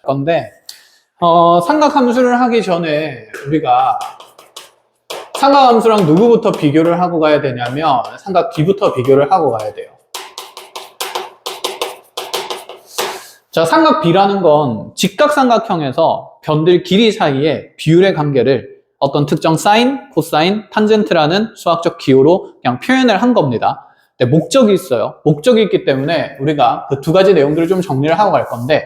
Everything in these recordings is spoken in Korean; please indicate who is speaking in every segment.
Speaker 1: 건데 삼각함수를 하기 전에 우리가 삼각함수랑 누구부터 비교를 하고 가야 되냐면 삼각 B부터 비교를 하고 가야 돼요. 자, 삼각 B라는 건 직각삼각형에서 변들 길이 사이에 비율의 관계를 어떤 특정 사인, 코사인, 탄젠트라는 수학적 기호로 그냥 표현을 한 겁니다. 근데 목적이 있어요. 목적이 있기 때문에 우리가 그 두 가지 내용들을 좀 정리를 하고 갈 건데,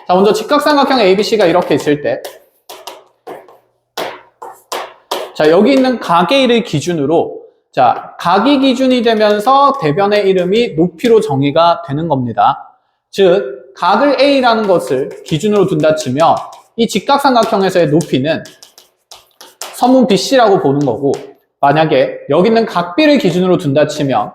Speaker 1: 자, 먼저 직각삼각형 ABC가 이렇게 있을 때, 자, 여기 있는 각 A를 기준으로, 자, 각이 기준이 되면서 대변의 이름이 높이로 정의가 되는 겁니다. 즉, 각을 A라는 것을 기준으로 둔다 치면 이 직각삼각형에서의 높이는 선분 BC라고 보는 거고, 만약에 여기 있는 각 B를 기준으로 둔다 치면,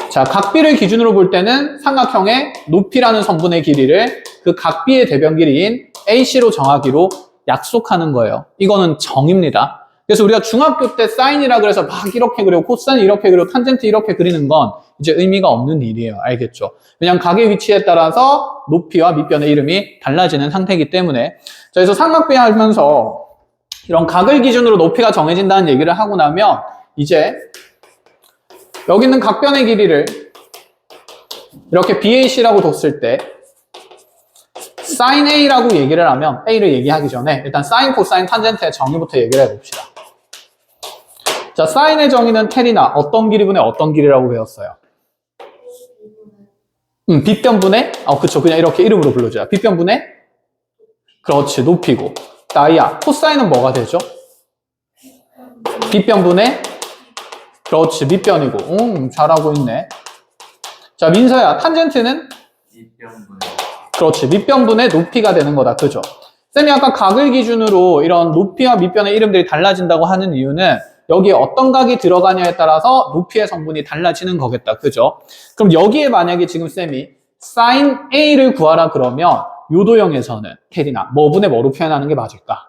Speaker 1: 자, 각 B를 기준으로 볼 때는 삼각형의 높이라는 선분의 길이를 그 각 B의 대변 길이인 AC로 정하기로 약속하는 거예요. 이거는 정입니다. 그래서 우리가 중학교 때 사인이라 그래서 막 이렇게 그리고 코사인 이렇게 그리고 탄젠트 이렇게 그리는 건 이제 의미가 없는 일이에요. 알겠죠? 왜냐하면 각의 위치에 따라서 높이와 밑변의 이름이 달라지는 상태이기 때문에. 자, 그래서 삼각비 하면서 이런 각을 기준으로 높이가 정해진다는 얘기를 하고 나면 이제 여기 있는 각변의 길이를 이렇게 BAC라고 뒀을 때 sin A라고 얘기를 하면 A를 얘기하기 전에 일단 sin, 코사인, 탄젠트의 정의부터 얘기를 해봅시다. 자, 사인의 정의는 테리나 어떤 길이분의 어떤 길이라고 배웠어요? 빗변분의 그쵸, 그냥 이렇게 이름으로 불러줘요. 빗변분의 그렇지, 높이고. 나이야, 코사인은 뭐가 되죠? 빗변분의 그렇지, 밑변이고. 잘하고 있네. 자, 민서야, 탄젠트는
Speaker 2: 밑변분의
Speaker 1: 그렇지, 밑변분의 높이가 되는 거다. 그죠? 쌤이 아까 각을 기준으로 이런 높이와 밑변의 이름들이 달라진다고 하는 이유는 여기에 어떤 각이 들어가냐에 따라서 높이의 성분이 달라지는 거겠다. 그죠? 그럼 여기에 만약에 지금 쌤이 sin A를 구하라 그러면 요도형에서는 테리나 뭐분의 뭐로 표현하는 게 맞을까?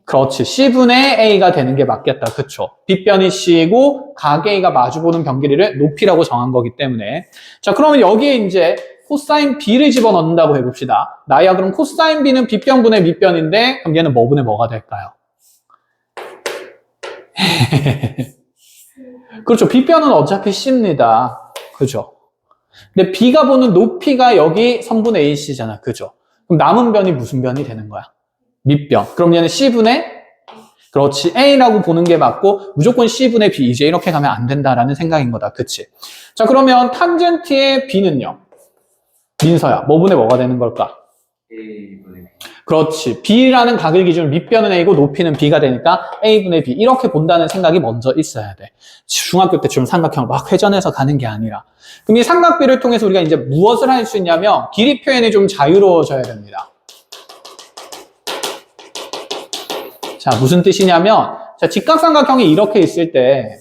Speaker 1: 그렇지, C분의 A가 되는 게 맞겠다. 그쵸? 빗변이 C이고 각 A가 마주보는 변 길이를 높이라고 정한 거기 때문에. 자, 그러면 여기에 이제 코사인 B를 집어넣는다고 해봅시다. 나야, 그럼 코사인 B는 빗변분의 밑변인데 그럼 얘는 뭐분의 뭐가 될까요? 그렇죠. 빗변은 어차피 C입니다. 그죠? 근데 B가 보는 높이가 여기 선분 AC잖아. 그죠? 그럼 남은 변이 무슨 변이 되는 거야? 밑변. 그럼 얘는 C분의 그렇지, A라고 보는 게 맞고 무조건 C분의 B 이제 이렇게 가면 안 된다라는 생각인 거다. 그치? 자, 그러면 탄젠트의 B는요? 민서야, 뭐분의 뭐가 되는 걸까?
Speaker 2: A분의 B.
Speaker 1: 그렇지. B라는 각을 기준으로 밑변은 A고 높이는 B가 되니까 A분의 B 이렇게 본다는 생각이 먼저 있어야 돼. 중학교 때처럼 삼각형을 막 회전해서 가는 게 아니라. 그럼 이 삼각비를 통해서 우리가 이제 무엇을 할 수 있냐면 길이 표현이 좀 자유로워져야 됩니다. 자, 무슨 뜻이냐면, 자, 직각삼각형이 이렇게 있을 때,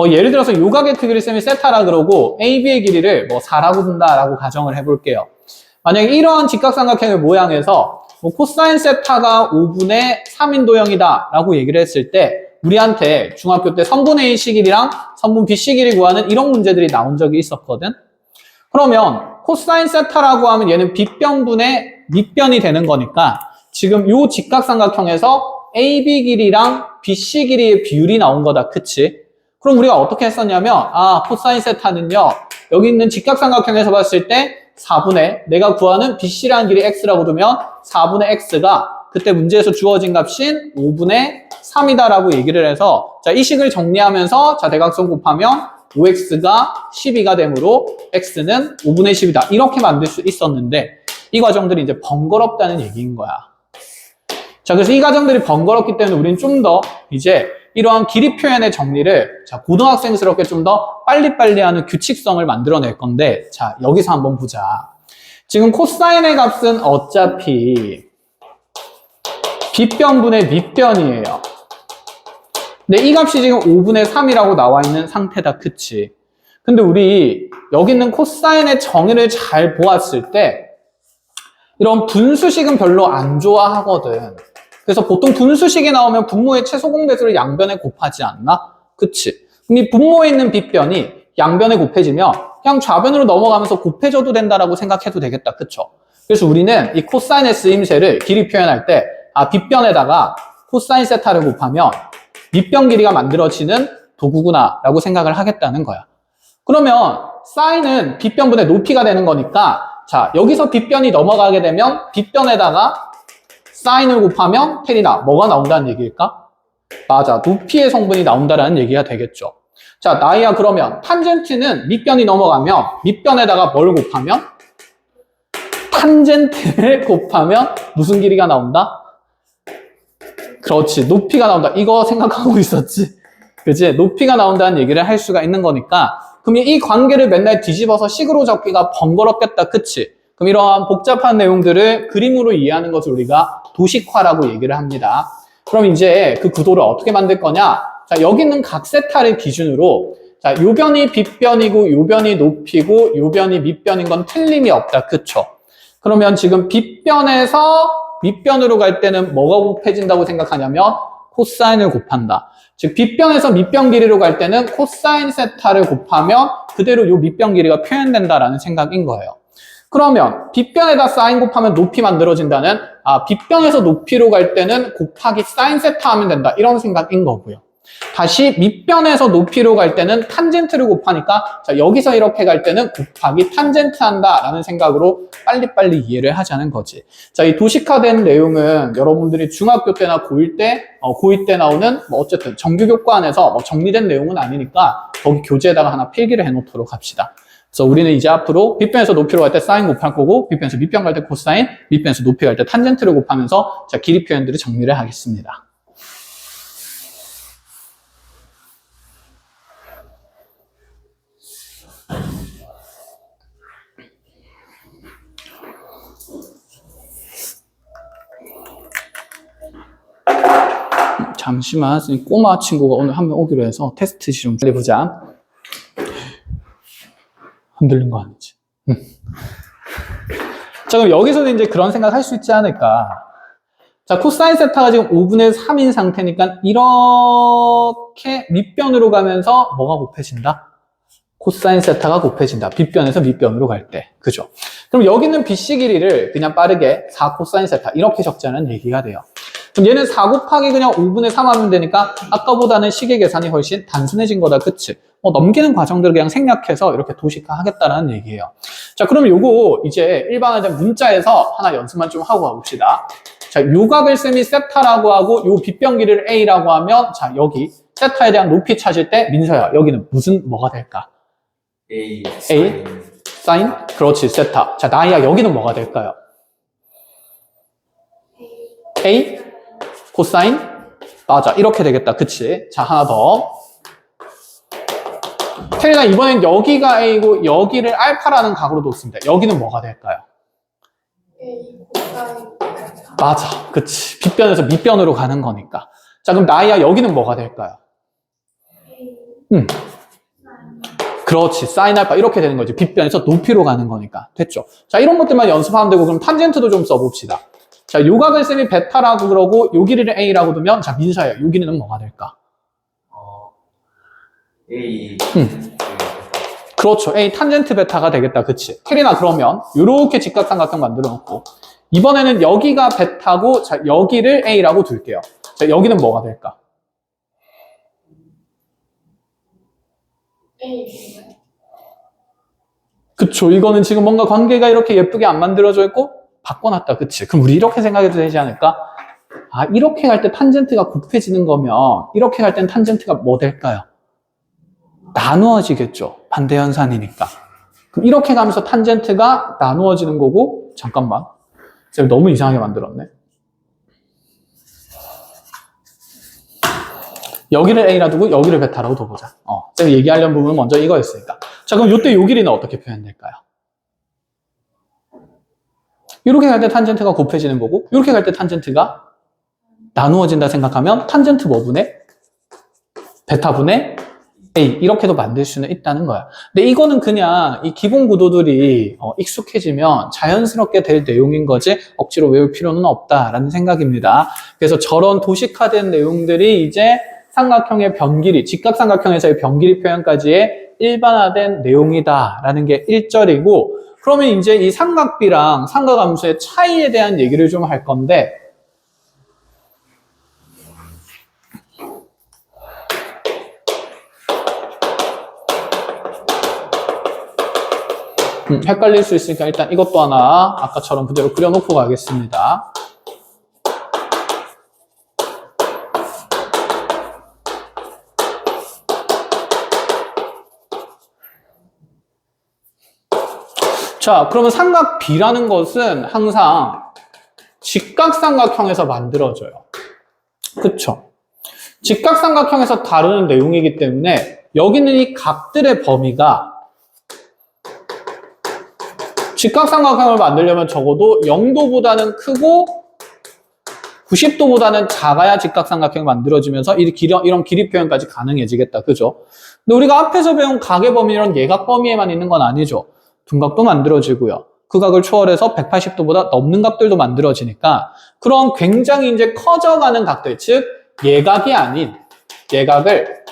Speaker 1: 예를 들어서 요각의 크기를 쌤이 세타라 그러고, AB의 길이를 4라고 둔다라고 가정을 해볼게요. 만약에 이러한 직각삼각형의 모양에서, 코사인 세타가 5분의 3인도형이다 라고 얘기를 했을 때, 우리한테 중학교 때 선분 AC 길이랑 선분 BC 길이 구하는 이런 문제들이 나온 적이 있었거든? 그러면, 코사인 세타라고 하면 얘는 빗변분의 밑변이 되는 거니까 지금 요 직각삼각형에서 AB 길이랑 BC 길이의 비율이 나온 거다. 그치? 그럼 우리가 어떻게 했었냐면 코사인 세타는요 여기 있는 직각삼각형에서 봤을 때 4분의 내가 구하는 BC라는 길이 X라고 두면 4분의 X가 그때 문제에서 주어진 값인 5분의 3이다 라고 얘기를 해서 자, 이 식을 정리하면서 자, 대각선 곱하면 5X가 12가 되므로 X는 5분의 10이다 이렇게 만들 수 있었는데 이 과정들이 이제 번거롭다는 얘기인 거야. 자, 그래서 이 과정들이 번거롭기 때문에 우리는 좀 더 이제 이러한 길이 표현의 정리를 자, 고등학생스럽게 좀 더 빨리빨리 하는 규칙성을 만들어낼 건데 자, 여기서 한번 보자. 지금 코사인의 값은 어차피 빗변분의 밑변이에요. 근데 이 값이 지금 5분의 3이라고 나와 있는 상태다. 그치? 근데 우리 여기 있는 코사인의 정의를 잘 보았을 때 이런 분수식은 별로 안 좋아하거든. 그래서 보통 분수식이 나오면 분모의 최소 공배수를 양변에 곱하지 않나? 그치? 그럼 이 분모에 있는 빗변이 양변에 곱해지면 그냥 좌변으로 넘어가면서 곱해져도 된다라고 생각해도 되겠다. 그쵸? 그래서 우리는 이 코사인의 쓰임새를 길이 표현할 때 빗변에다가 코사인 세타를 곱하면 밑변 길이가 만들어지는 도구구나 라고 생각을 하겠다는 거야. 그러면 사인은 빗변분의 높이가 되는 거니까 자, 여기서 빗변이 넘어가게 되면 빗변에다가 사인을 곱하면 텔이다. 뭐가 나온다는 얘기일까? 맞아. 높이의 성분이 나온다라는 얘기가 되겠죠. 자, 나이야 그러면 탄젠트는 밑변이 넘어가면 밑변에다가 뭘 곱하면? 탄젠트를 곱하면 무슨 길이가 나온다? 그렇지. 높이가 나온다. 이거 생각하고 있었지? 그치? 높이가 나온다는 얘기를 할 수가 있는 거니까 그럼 이 관계를 맨날 뒤집어서 식으로 적기가 번거롭겠다. 그치? 그럼 이러한 복잡한 내용들을 그림으로 이해하는 것을 우리가 도식화라고 얘기를 합니다. 그럼 이제 그 구도를 어떻게 만들 거냐? 자, 여기 있는 각 세타를 기준으로 자, 요 변이 빗변이고 요 변이 높이고 요 변이 밑변인 건 틀림이 없다. 그쵸? 그러면 지금 빗변에서 밑변으로 갈 때는 뭐가 곱해진다고 생각하냐면 코사인을 곱한다. 즉 빗변에서 밑변 길이로 갈 때는 코사인 세타를 곱하면 그대로 요 밑변 길이가 표현된다라는 생각인 거예요. 그러면 빗변에다 사인 곱하면 높이 만들어진다는 빗변에서 높이로 갈 때는 곱하기 사인 세타 하면 된다. 이런 생각인 거고요. 다시 밑변에서 높이로 갈 때는 탄젠트를 곱하니까 자, 여기서 이렇게 갈 때는 곱하기 탄젠트 한다라는 생각으로 빨리빨리 이해를 하자는 거지. 자, 이 도식화된 내용은 여러분들이 중학교 때나 고1 때 나오는 어쨌든 정규교과안에서 정리된 내용은 아니니까 거기 교재에다가 하나 필기를 해놓도록 합시다. 그래서 우리는 이제 앞으로 빗변에서 높이로 갈 때 사인 곱할 거고 빗변에서 밑변 갈 때 코사인, 밑변에서 높이 갈 때 탄젠트를 곱하면서 자, 길이 표현들을 정리를 하겠습니다. 잠시만, 꼬마 친구가 오늘 한 명 오기로 해서 테스트 좀 해보자. 흔들린 거 아니지? 자, 그럼 여기서는 이제 그런 생각 할 수 있지 않을까. 자, 코사인 세타가 지금 5분의 3인 상태니까 이렇게 밑변으로 가면서 뭐가 곱해진다? 코사인 세타가 곱해진다. 빗변에서 밑변으로 갈 때. 그죠? 그럼 여기 있는 BC 길이를 그냥 빠르게 4 코사인 세타 이렇게 적자는 얘기가 돼요. 그럼 얘는 4 곱하기 그냥 5분의 3 하면 되니까 아까보다는 식의 계산이 훨씬 단순해진 거다. 그치? 넘기는 과정들을 그냥 생략해서 이렇게 도식화 하겠다는 얘기예요. 자, 그러면 요거 이제 일반화된 문자에서 하나 연습만 좀 하고 가봅시다. 자, 요각을 쌤이 세타라고 하고 요 빗변 길이를 A라고 하면 자, 여기 세타에 대한 높이 찾을 때 민서야, 여기는 뭐가 될까?
Speaker 2: A
Speaker 1: 사인? 그렇지, 세타. 자, 나이야, 여기는 뭐가 될까요? A? 코사인? 맞아, 이렇게 되겠다. 그치? 자, 하나 더. 태리나 이번엔 여기가 A고 여기를 알파라는 각으로 뒀습니다. 여기는 뭐가 될까요?
Speaker 3: A 코사인
Speaker 1: 맞아, 그치. 빗변에서 밑변으로 가는 거니까. 자, 그럼 나이야, 여기는 뭐가 될까요?
Speaker 3: A
Speaker 1: 그렇지, 사인 알파 이렇게 되는 거지. 빗변에서 높이로 가는 거니까. 됐죠? 자, 이런 것들만 연습하면 되고 그럼 탄젠트도 좀 써봅시다. 자, 요각을 쌤이 베타라고 그러고 요 길이를 A라고 두면 자, 민서야, 요 길이는 뭐가 될까?
Speaker 2: A
Speaker 1: 그렇죠. A 탄젠트 베타가 되겠다. 그치? 캐리나 그러면 요렇게 직각삼각형 만들어 놓고 이번에는 여기가 베타고 자, 여기를 A라고 둘게요. 자, 여기는 뭐가 될까?
Speaker 3: A
Speaker 1: 그쵸. 이거는 지금 뭔가 관계가 이렇게 예쁘게 안 만들어져 있고 바꿔놨다. 그치? 그럼 우리 이렇게 생각해도 되지 않을까? 이렇게 갈 때 탄젠트가 곱해지는 거면 이렇게 갈 땐 탄젠트가 뭐 될까요? 나누어지겠죠. 반대 현상이니까. 그럼 이렇게 가면서 탄젠트가 나누어지는 거고 잠깐만. 쌤 너무 이상하게 만들었네. 여기를 A라 두고 여기를 베타라고 둬보자. 쌤이 얘기하려는 부분은 먼저 이거였으니까. 자, 그럼 이때 요 길이는 어떻게 표현될까요? 이렇게 갈 때 탄젠트가 곱해지는 거고 이렇게 갈 때 탄젠트가 나누어진다 생각하면 탄젠트 뭐분의? 베타분의 A 이렇게도 만들 수는 있다는 거야. 근데 이거는 그냥 이 기본 구도들이 익숙해지면 자연스럽게 될 내용인 거지 억지로 외울 필요는 없다라는 생각입니다. 그래서 저런 도식화된 내용들이 이제 삼각형의 변길이, 직각삼각형에서의 변길이 표현까지의 일반화된 내용이다라는 게 1절이고, 그러면 이제 이 삼각비랑 삼각함수의 차이에 대한 얘기를 좀 할 건데, 헷갈릴 수 있으니까 일단 이것도 하나 아까처럼 그대로 그려놓고 가겠습니다. 자, 그러면 삼각 B라는 것은 항상 직각삼각형에서 만들어져요. 그쵸? 직각삼각형에서 다루는 내용이기 때문에 여기는 이 각들의 범위가 직각삼각형을 만들려면 적어도 0도보다는 크고 90도보다는 작아야 직각삼각형이 만들어지면서 이런 길이 표현까지 가능해지겠다. 그죠? 근데 우리가 앞에서 배운 각의 범위는 예각 범위에만 있는 건 아니죠. 둔각도 만들어지고요. 그 각을 초월해서 180도보다 넘는 각들도 만들어지니까 그런 굉장히 이제 커져가는 각들, 즉 예각이 아닌 예각을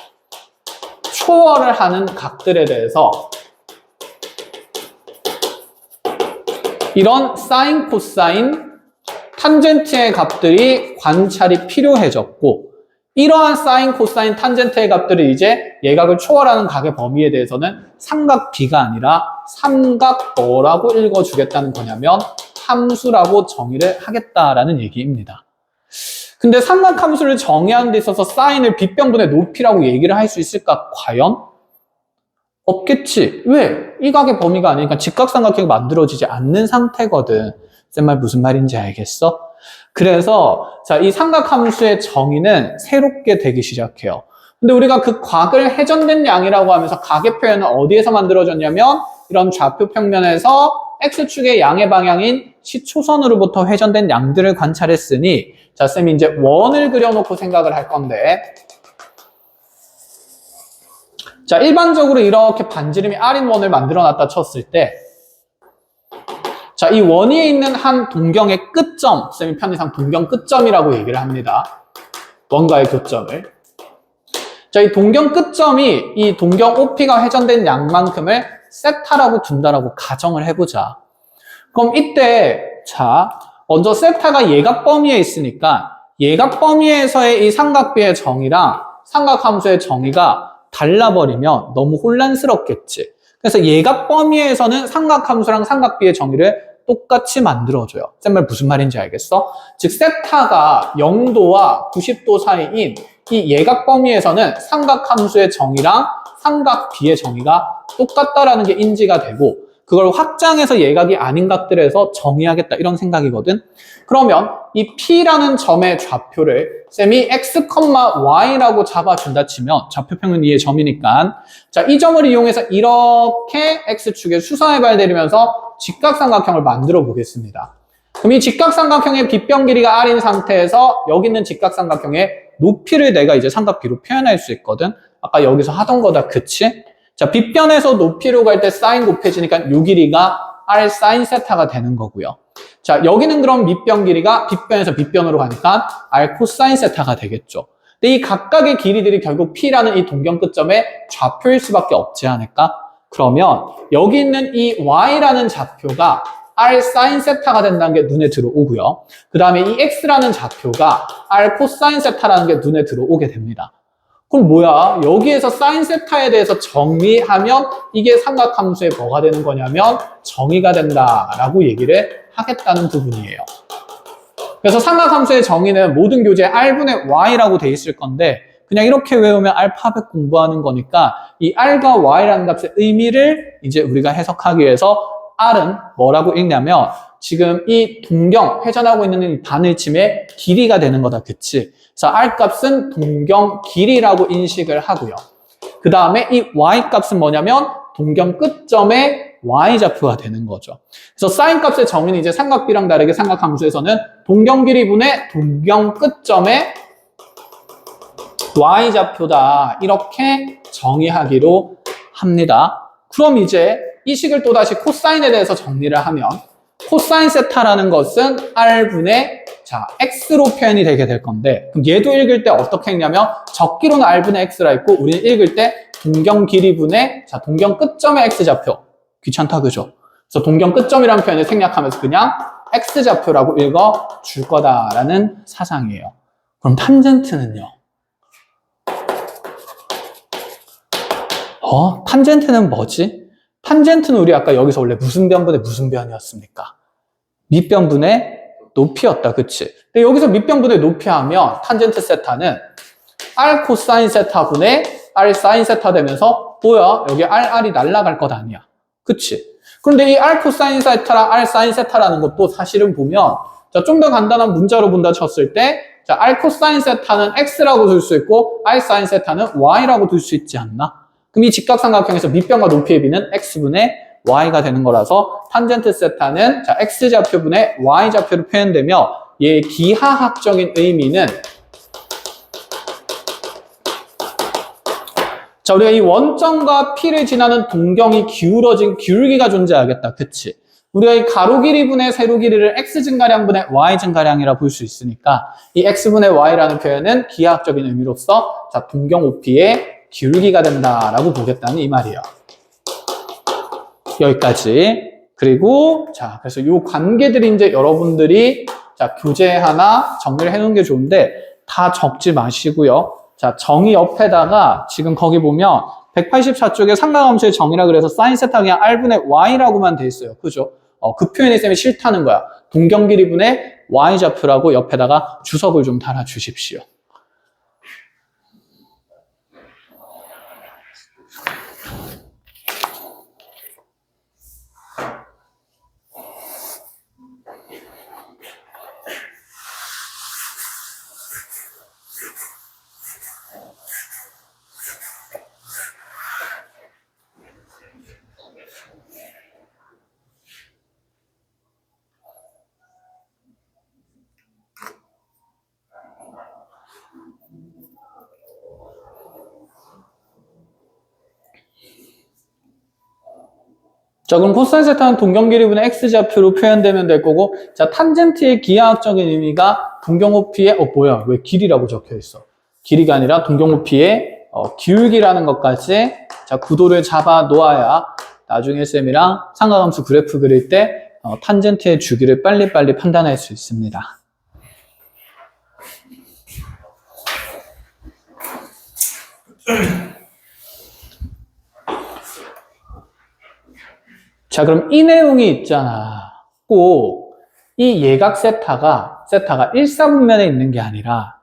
Speaker 1: 초월을 하는 각들에 대해서 이런 사인, 코사인, 탄젠트의 값들이 관찰이 필요해졌고 이러한 사인, 코사인, 탄젠트의 값들을 이제 예각을 초월하는 각의 범위에 대해서는 삼각 B가 아니라 삼각 뭐라고 읽어주겠다는 거냐면 함수라고 정의를 하겠다라는 얘기입니다. 근데 삼각 함수를 정의하는 데 있어서 사인을 B변분의 높이라고 얘기를 할 수 있을까? 과연? 없겠지. 왜? 이 각의 범위가 아니니까 직각삼각형이 만들어지지 않는 상태거든. 쌤 말 무슨 말인지 알겠어? 그래서 자, 이 삼각함수의 정의는 새롭게 되기 시작해요. 근데 우리가 그 각을 회전된 양이라고 하면서 각의 표현은 어디에서 만들어졌냐면 이런 좌표 평면에서 X축의 양의 방향인 시초선으로부터 회전된 양들을 관찰했으니 자, 쌤이 이제 원을 그려놓고 생각을 할 건데 자, 일반적으로 이렇게 반지름이 R인 원을 만들어놨다 쳤을 때 자, 이 원 위에 있는 한 동경의 끝점, 쌤이 편의상 동경 끝점이라고 얘기를 합니다. 원과의 교점을. 자, 이 동경 끝점이 이 동경 OP가 회전된 양만큼을 세타라고 둔다라고 가정을 해보자. 그럼 이때, 자, 먼저 세타가 예각 범위에 있으니까 예각 범위에서의 이 삼각비의 정의랑 삼각함수의 정의가 달라버리면 너무 혼란스럽겠지. 그래서 예각 범위에서는 삼각함수랑 삼각비의 정의를 똑같이 만들어줘요. 쌤 말 무슨 말인지 알겠어? 즉 세타가 0도와 90도 사이인 이 예각 범위에서는 삼각함수의 정의랑 삼각비의 정의가 똑같다라는 게 인지가 되고 그걸 확장해서 예각이 아닌 각들에서 정의하겠다 이런 생각이거든. 그러면 이 P라는 점의 좌표를 쌤이 X, Y라고 잡아준다 치면 좌표 평면 위의 점이니까 자, 이 점을 이용해서 이렇게 X축에 수선해봐야 되면서 직각삼각형을 만들어 보겠습니다. 그럼 이 직각삼각형의 빗변 길이가 R인 상태에서 여기 있는 직각삼각형의 높이를 내가 이제 삼각비로 표현할 수 있거든. 아까 여기서 하던 거다, 그치? 자, 빗변에서 높이로 갈 때 사인 곱해지니까 요 길이가 R 사인 세타가 되는 거고요. 자, 여기는 그럼 밑변 길이가 빗변에서 빗변으로 가니까 R 코사인 세타가 되겠죠. 근데 이 각각의 길이들이 결국 P라는 이 동경 끝점의 좌표일 수밖에 없지 않을까? 그러면 여기 있는 이 Y라는 좌표가 R 사인 세타가 된다는 게 눈에 들어오고요. 그 다음에 이 X라는 좌표가 R 코사인 세타라는 게 눈에 들어오게 됩니다. 그럼 뭐야? 여기에서 사인 세타에 대해서 정의하면 이게 삼각함수의 뭐가 되는 거냐면 정의가 된다라고 얘기를 하겠다는 부분이에요. 그래서 삼각함수의 정의는 모든 교재에 R분의 Y라고 돼 있을 건데 그냥 이렇게 외우면 알파벳 공부하는 거니까 이 R과 Y라는 값의 의미를 이제 우리가 해석하기 위해서 R은 뭐라고 읽냐면 지금 이 동경, 회전하고 있는 이 바늘침의 길이가 되는 거다, 그치? 그래서 R 값은 동경 길이라고 인식을 하고요. 그 다음에 이 Y 값은 뭐냐면 동경 끝점의 Y 좌표가 되는 거죠. 그래서 사인 값의 정의는 이제 삼각비랑 다르게 삼각함수에서는 동경 길이분의 동경 끝점의 Y 좌표다. 이렇게 정의하기로 합니다. 그럼 이제 이 식을 또다시 코사인에 대해서 정리를 하면 코사인 세타라는 것은 R분의 자, x로 표현이 되게 될 건데, 그럼 얘도 읽을 때 어떻게 읽냐면, 적기로는 r분의 x라 했고, 우리는 읽을 때 동경 길이분의, 자, 동경 끝점의 x좌표. 귀찮다, 그죠? 그래서 동경 끝점이라는 표현을 생략하면서 그냥 x좌표라고 읽어 줄 거다라는 사상이에요. 그럼 탄젠트는요? 탄젠트는 뭐지? 탄젠트는 우리 아까 여기서 원래 무슨 변분의 무슨 변이었습니까? 밑변분의 높이였다, 그치? 근데 여기서 밑변분의 높이 하면 탄젠트 세타는 r 코사인 세타분의 r 사인 세타 되면서 뭐야? 여기 r이 날아갈 것 아니야. 그치? 그런데 이 r 코사인 세타랑 r 사인 세타라는 것도 사실은 보면 자, 좀 더 간단한 문자로 본다 쳤을 때 자, r 코사인 세타는 x라고 둘 수 있고 r 사인 세타는 y라고 둘 수 있지 않나? 그럼 이 직각삼각형에서 밑변과 높이의 비는 x분의 y가 되는 거라서 탄젠트 세타는 자, x좌표분의 y좌표로 표현되며 얘의 기하학적인 의미는 자, 우리가 이 원점과 P를 지나는 동경이 기울어진 기울기가 존재하겠다. 그치? 우리가 이 가로 길이분의 세로 길이를 x 증가량분의 y 증가량이라 볼 수 있으니까 이 x분의 y라는 표현은 기하학적인 의미로서 자, 동경 OP의 기울기가 된다라고 보겠다는 이 말이에요. 여기까지. 그리고 자, 그래서 이 관계들이 이제 여러분들이 자, 교재 하나 정리를 해 놓은 게 좋은데 다 적지 마시고요. 자, 정의 옆에다가 지금 거기 보면 184쪽에 상가함수의 정의라 그래서 사인 세타 그냥 r분의 y라고만 돼 있어요. 그죠? 그 표현이 쌤이 싫다는 거야. 동경 길이분의 y좌표라고 옆에다가 주석을 좀 달아 주십시오. 자, 그럼 코사인 세타는 동경 길이분의 x좌표로 표현되면 될 거고, 자, 탄젠트의 기하학적인 의미가 동경 OP의, 뭐야, 왜 길이라고 적혀 있어? 길이가 아니라 동경 OP의 기울기라는 것까지, 자, 구도를 잡아 놓아야 나중에 쌤이랑 상가함수 그래프 그릴 때, 탄젠트의 주기를 빨리빨리 판단할 수 있습니다. 자, 그럼 이 내용이 있잖아. 꼭 이 예각 세타가 1사분면에 있는 게 아니라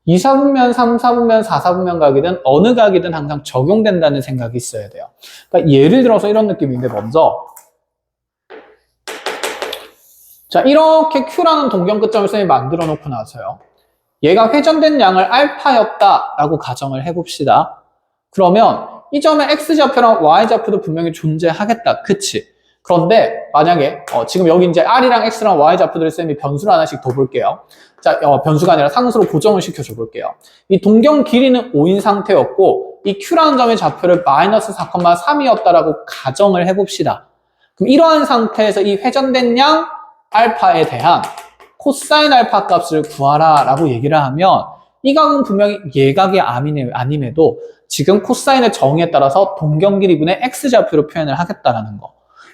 Speaker 1: 2사분면, 3사분면, 4사분면 각이든 어느 각이든 항상 적용된다는 생각이 있어야 돼요. 그러니까 예를 들어서 이런 느낌인데 먼저 자, 이렇게 Q라는 동경 끝점을 쌤이 만들어 놓고 나서요. 얘가 회전된 양을 알파였다라고 가정을 해봅시다. 그러면 이 점에 X좌표랑 Y좌표도 분명히 존재하겠다. 그치? 그런데 만약에 지금 여기 이제 R이랑 X랑 Y좌표들을 쌤이 변수를 하나씩 더 볼게요. 자, 변수가 아니라 상수로 고정을 시켜줘 볼게요. 이 동경 길이는 5인 상태였고 이 Q라는 점의 좌표를 마이너스 4,3이었다라고 가정을 해봅시다. 그럼 이러한 상태에서 이 회전된 양 알파에 대한 코사인 알파 값을 구하라 라고 얘기를 하면 이 각은 분명히 예각이 아님에도 지금 코사인의 정의에 따라서 동경 길이분의 x좌표로 표현을 하겠다라는 거.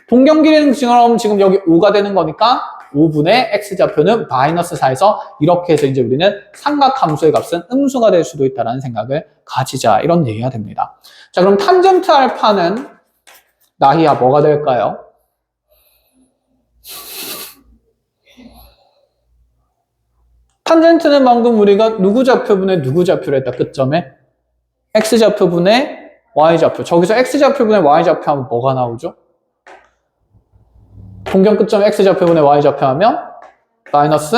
Speaker 1: 동경 길이는 지금 여기 5가 되는 거니까 5분의 x좌표는 마이너스 4에서 이렇게 해서 이제 우리는 삼각함수의 값은 음수가 될 수도 있다는 생각을 가지자 이런 얘기가 됩니다. 자, 그럼 탄젠트 알파는 나희야 뭐가 될까요? 탄젠트는 방금 우리가 누구 좌표분의 누구 좌표를 했다, 끝점에? x좌표분의 y좌표. 저기서 x좌표분의 y좌표 하면 뭐가 나오죠? 동경 끝점 x좌표분의 y좌표 하면 마이너스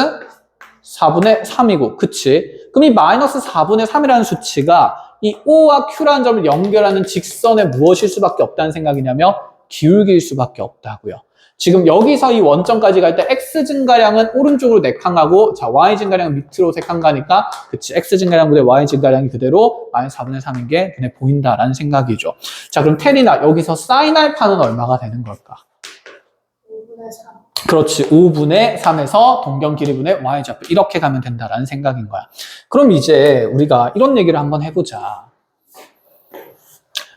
Speaker 1: 4분의 3이고, 그치? 그럼 이 마이너스 4분의 3이라는 수치가 이 O와 Q라는 점을 연결하는 직선의 무엇일 수밖에 없다는 생각이냐면 기울기일 수밖에 없다고요. 지금 여기서 이 원점까지 갈 때 x 증가량은 오른쪽으로 4칸 가고 자 y 증가량은 밑으로 3칸 가니까 그치 x 증가량보다 y 증가량이 그대로 마이너스 4분의 3인 게 눈에 보인다라는 생각이죠. 자, 그럼 테리나 여기서 사인 알파는 얼마가 되는 걸까?
Speaker 3: 5분의 3.
Speaker 1: 그렇지. 5분의 3에서 동경 길이분의 y좌표 이렇게 가면 된다라는 생각인 거야. 그럼 이제 우리가 이런 얘기를 한번 해보자.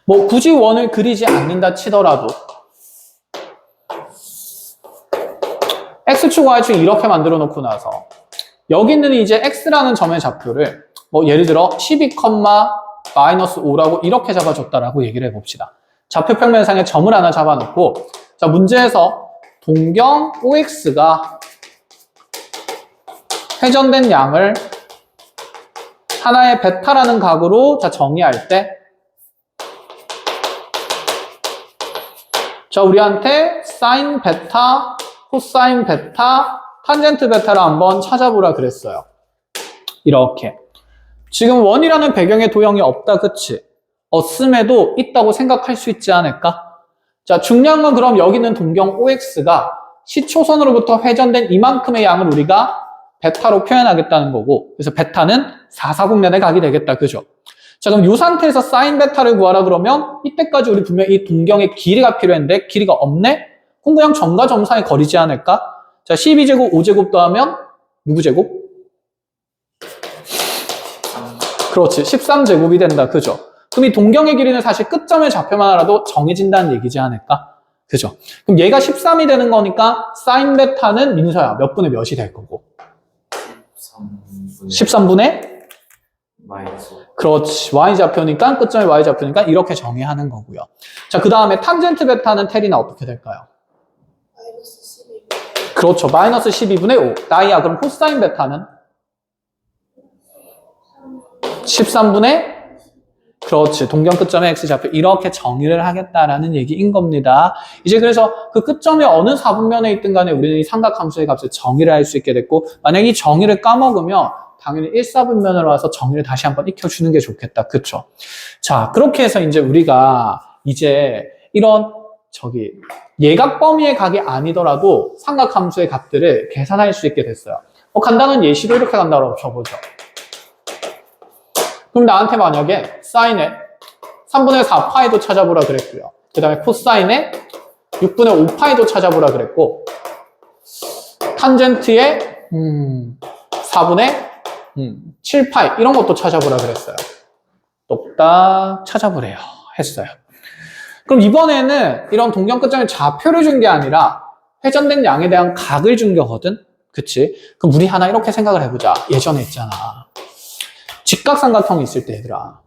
Speaker 1: 뭐 굳이 원을 그리지 않는다 치더라도 x축, y축 이렇게 만들어 놓고 나서 여기 있는 이제 x라는 점의 좌표를 뭐 예를 들어 12,-5라고 이렇게 잡아줬다라고 얘기를 해봅시다. 좌표 평면상에 점을 하나 잡아놓고 자 문제에서 동경 OX가 회전된 양을 하나의 베타라는 각으로 자 정의할 때 자 우리한테 사인 베타, 코사인 베타, 탄젠트 베타를 한번 찾아보라 그랬어요. 이렇게 지금 원이라는 배경에 도형이 없다 그치? 없음에도 있다고 생각할 수 있지 않을까? 자 중요한 건 그럼 여기 있는 동경 OX가 시초선으로부터 회전된 이만큼의 양을 우리가 베타로 표현하겠다는 거고 그래서 베타는 440년의 각이 되겠다 그죠? 자 그럼 이 상태에서 사인 베타를 구하라 그러면 이때까지 우리 분명히 이 동경의 길이가 필요했는데 길이가 없네? 그럼 그냥 점과 점 사이 거리지 않을까? 자 12제곱 5제곱 더하면 누구 제곱? 그렇지 13제곱이 된다 그죠? 그럼 이 동경의 길이는 사실 끝점의 좌표만 알아도 정해진다는 얘기지 않을까? 그죠? 그럼 얘가 13이 되는 거니까 사인 베타는 민서야 몇 분의 몇이 될 거고? 13분의
Speaker 2: 마이너스.
Speaker 1: 그렇지. y좌표니까 끝점의 y좌표니까 이렇게 정의하는 거고요. 자, 그 다음에 탄젠트 베타는 테리나 어떻게 될까요?
Speaker 3: 마이너스 12.
Speaker 1: 그렇죠. 마이너스 12분의 5. 나이야. 그럼 코사인 베타는? 13분의 그렇지. 동경 끝점의 x좌표 이렇게 정의를 하겠다라는 얘기인 겁니다. 이제 그래서 그 끝점이 어느 4분면에 있든 간에 우리는 이 삼각함수의 값을 정의를 할 수 있게 됐고 만약 이 정의를 까먹으면 당연히 1, 4분면으로 와서 정의를 다시 한번 익혀주는 게 좋겠다. 그쵸? 자, 그렇게 해서 이제 우리가 이제 이런 예각 범위의 각이 아니더라도 삼각함수의 값들을 계산할 수 있게 됐어요. 간단한 예시로 이렇게 간다고 쳐보죠. 그럼 나한테 만약에 사인의 3분의 4파이도 찾아보라 그랬고요. 그 다음에 코사인의 6분의 5파이도 찾아보라 그랬고 탄젠트의 4분의 7파이 이런 것도 찾아보라 그랬어요. 똑딱 찾아보래요. 했어요. 그럼 이번에는 이런 동경 끝점의 좌표를 준 게 아니라 회전된 양에 대한 각을 준 거거든. 그치? 그럼 우리 하나 이렇게 생각을 해보자. 예전에 있잖아. 직각삼각형이 있을 때 얘들아.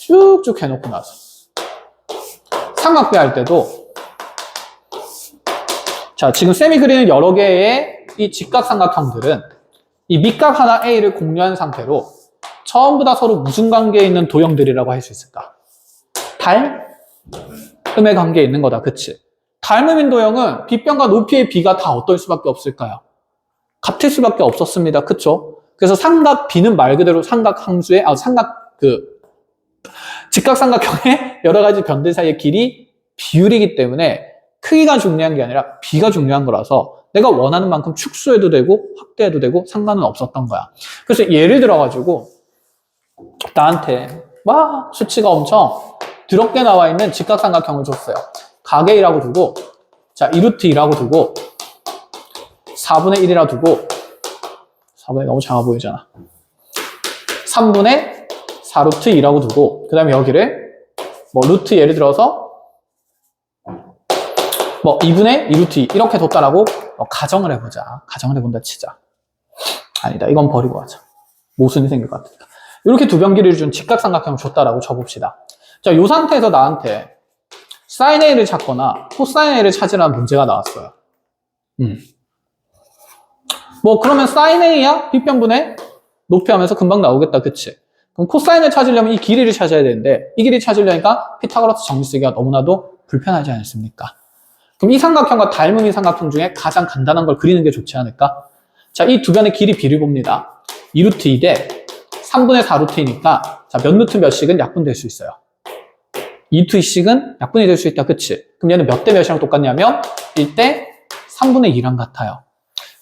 Speaker 1: 쭉쭉 해놓고 나서 삼각비 할 때도 자 지금 쌤이 그리는 여러 개의 이 직각삼각형들은 이 밑각 하나 A를 공유한 상태로 전부 다 서로 무슨 관계에 있는 도형들이라고 할 수 있을까? 닮음의 관계에 있는 거다. 그치? 닮음인 도형은 빗변과 높이의 B가 다 어떨 수밖에 없을까요? 같을 수밖에 없었습니다. 그쵸? 그래서 삼각 B는 말 그대로 삼각함수의 직각삼각형의 여러 가지 변들 사이의 길이 비율이기 때문에 크기가 중요한 게 아니라 B가 중요한 거라서 내가 원하는 만큼 축소해도 되고 확대해도 되고 상관은 없었던 거야. 그래서 예를 들어가지고 나한테 막 수치가 엄청 더럽게 나와 있는 직각삼각형을 줬어요. 각의 1이라고 두고 자 2루트 2라고 두고 4분의 1이라 두고 4분의 너무 작아 보이잖아. 3분의 4루트 2라고 두고 그 다음에 여기를 뭐 루트 예를 들어서 뭐 2분의 2루트 2 이렇게 뒀다라고 가정을 해보자. 가정을 해본다 치자. 아니다. 이건 버리고 하자. 모순이 생길 것 같으니까. 이렇게 두 변기를 준 직각삼각형을 줬다라고 쳐봅시다. 자, 이 상태에서 나한테 사인 A를 찾거나 코사인 A를 찾으라는 문제가 나왔어요. 뭐 그러면 사인 A야? 빗변분의 높이 하면서 금방 나오겠다. 그치? 그럼 코사인을 찾으려면 이 길이를 찾아야 되는데 이 길이 찾으려니까 피타고라스 정리 쓰기가 너무나도 불편하지 않습니까? 그럼 이 삼각형과 닮은 이 삼각형 중에 가장 간단한 걸 그리는 게 좋지 않을까? 자, 이 두 변의 길이 비를 봅니다. 2루트 2 대 3분의 4루트이니까 자, 몇 루트 몇씩은 약분될 수 있어요. 2루트 2씩은 약분이 될 수 있다. 그치? 그럼 얘는 몇 대 몇이랑 똑같냐면 1대 3분의 2랑 같아요.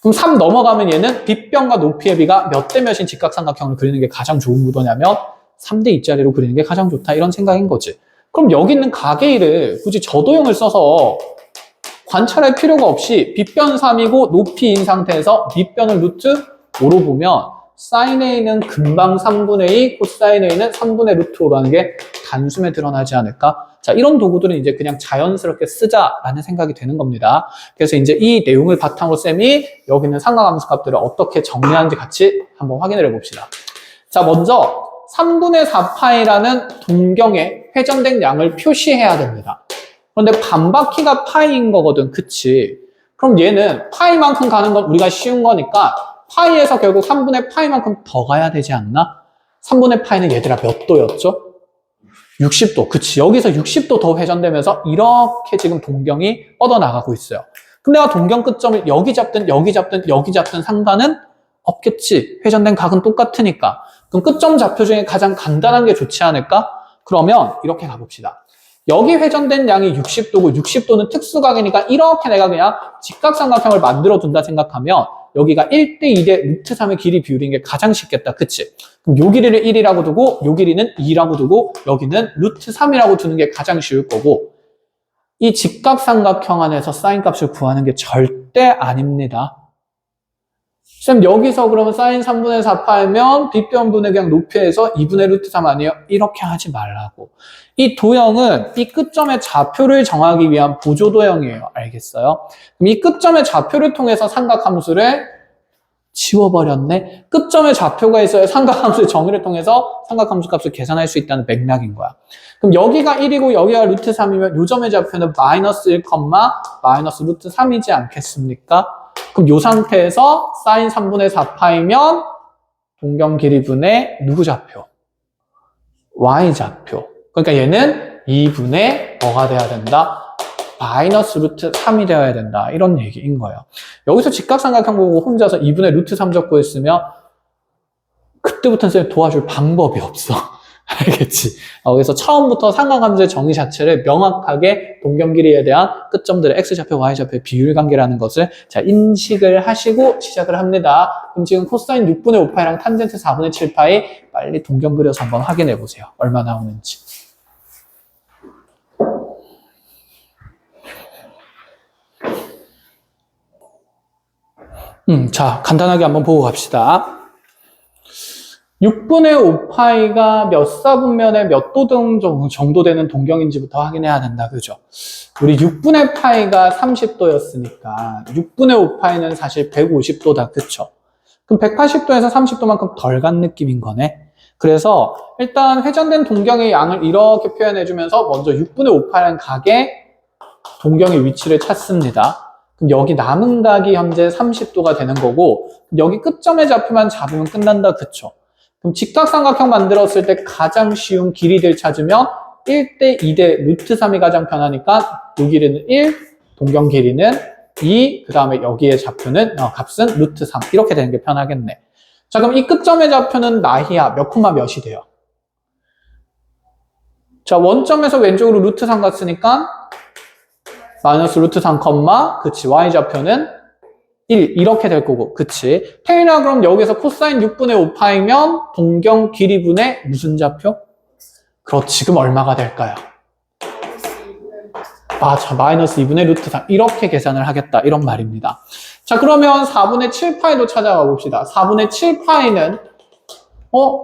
Speaker 1: 그럼 3 넘어가면 얘는 빗변과 높이의 비가 몇 대 몇인 직각삼각형을 그리는 게 가장 좋은 구도냐면 3대 2짜리로 그리는 게 가장 좋다. 이런 생각인 거지. 그럼 여기 있는 가계일을 굳이 저도형을 써서 관찰할 필요가 없이 빗변 3이고 높이인 상태에서 밑변을 루트 5로 보면 사인 A는 금방 3분의 2, 코사인 A는 3분의 루트 5라는 게 단숨에 드러나지 않을까? 자, 이런 도구들은 이제 그냥 자연스럽게 쓰자라는 생각이 되는 겁니다. 그래서 이제 이 내용을 바탕으로 쌤이 여기 있는 삼각함수 값들을 어떻게 정리하는지 같이 한번 확인을 해봅시다. 자, 먼저 3분의 4파이라는 동경에 회전된 양을 표시해야 됩니다. 그런데 반바퀴가 파이인 거거든, 그치? 그럼 얘는 파이만큼 가는 건 우리가 쉬운 거니까 파이에서 결국 3분의 파이만큼 더 가야 되지 않나? 3분의 파이는 얘들아 몇 도였죠? 60도. 그치. 여기서 60도 더 회전되면서 이렇게 지금 동경이 뻗어나가고 있어요. 그럼 내가 동경 끝점을 여기 잡든 여기 잡든 여기 잡든 상관은 없겠지. 회전된 각은 똑같으니까. 그럼 끝점 좌표 중에 가장 간단한 게 좋지 않을까? 그러면 이렇게 가봅시다. 여기 회전된 양이 60도고 60도는 특수각이니까 이렇게 내가 그냥 직각삼각형을 만들어 둔다 생각하면 여기가 1대 2대 루트 3의 길이 비율인 게 가장 쉽겠다. 그치? 그럼 요 길이를 1이라고 두고 요 길이는 2라고 두고 여기는 루트 3이라고 두는 게 가장 쉬울 거고 이 직각삼각형 안에서 사인 값을 구하는 게 절대 아닙니다. 쌤 여기서 그러면 사인 3분의 4파이면 빗변분의 그냥 높이에서 2분의 루트 3 아니에요? 이렇게 하지 말라고. 이 도형은 이 끝점의 좌표를 정하기 위한 보조도형이에요. 알겠어요? 그럼 이 끝점의 좌표를 통해서 삼각함수를 지워버렸네? 끝점의 좌표가 있어야 삼각함수의 정의를 통해서 삼각함수 값을 계산할 수 있다는 맥락인 거야. 그럼 여기가 1이고 여기가 루트 3이면 요 점의 좌표는 마이너스 1, 마이너스 루트 3이지 않겠습니까? 그럼 이 상태에서 사인 3분의 4파이면 동경 길이분의 누구 좌표? y 좌표. 그러니까 얘는 2분의 뭐가 돼야 된다? 마이너스 루트 3이 되어야 된다. 이런 얘기인 거예요. 여기서 직각삼각형 보고 혼자서 2분의 루트 3 적고 있으면 그때부터는 쌤 도와줄 방법이 없어. 알겠지? 그래서 처음부터 삼각함수의 정의 자체를 명확하게 동경 길이에 대한 끝점들의 x좌표, y좌표의 비율관계라는 것을 자 인식을 하시고 시작을 합니다. 그럼 지금 코사인 6분의 5파이랑 탄젠트 4분의 7파이 빨리 동경 그려서 한번 확인해 보세요. 얼마 나오는지. 자 간단하게 한번 보고 갑시다. 6분의 5파이가 몇 사분면에 몇 도등 정도 되는 동경인지부터 확인해야 된다. 그죠? 우리 6분의 파이가 30도였으니까 6분의 5파이는 사실 150도다. 그쵸? 그럼 180도에서 30도만큼 덜 간 느낌인 거네. 그래서 일단 회전된 동경의 양을 이렇게 표현해주면서 먼저 6분의 5파이라는 각의 동경의 위치를 찾습니다. 그럼 여기 남은 각이 현재 30도가 되는 거고 여기 끝점의 좌표만 잡으면 끝난다. 그쵸? 그럼 직각삼각형 만들었을 때 가장 쉬운 길이들 찾으면 1대 2대 루트 3이 가장 편하니까 이 길이는 1, 동경 길이는 2, 그 다음에 여기에 좌표는 값은 루트 3 이렇게 되는 게 편하겠네. 자 그럼 이 끝점의 좌표는 나희야 몇 콤마 몇이 돼요? 자 원점에서 왼쪽으로 루트 3 갔으니까 마이너스 루트 3 콤마 그치 y좌표는 1 이렇게 될 거고 그치? 태인아 그럼 여기서 코사인 6분의 5파이면 동경 길이분의 무슨 좌표? 그렇지 그럼 얼마가 될까요? 자 마이너스 2분의 루트 3 이렇게 계산을 하겠다 이런 말입니다. 자 그러면 4분의 7파이도 찾아가 봅시다. 4분의 7파이는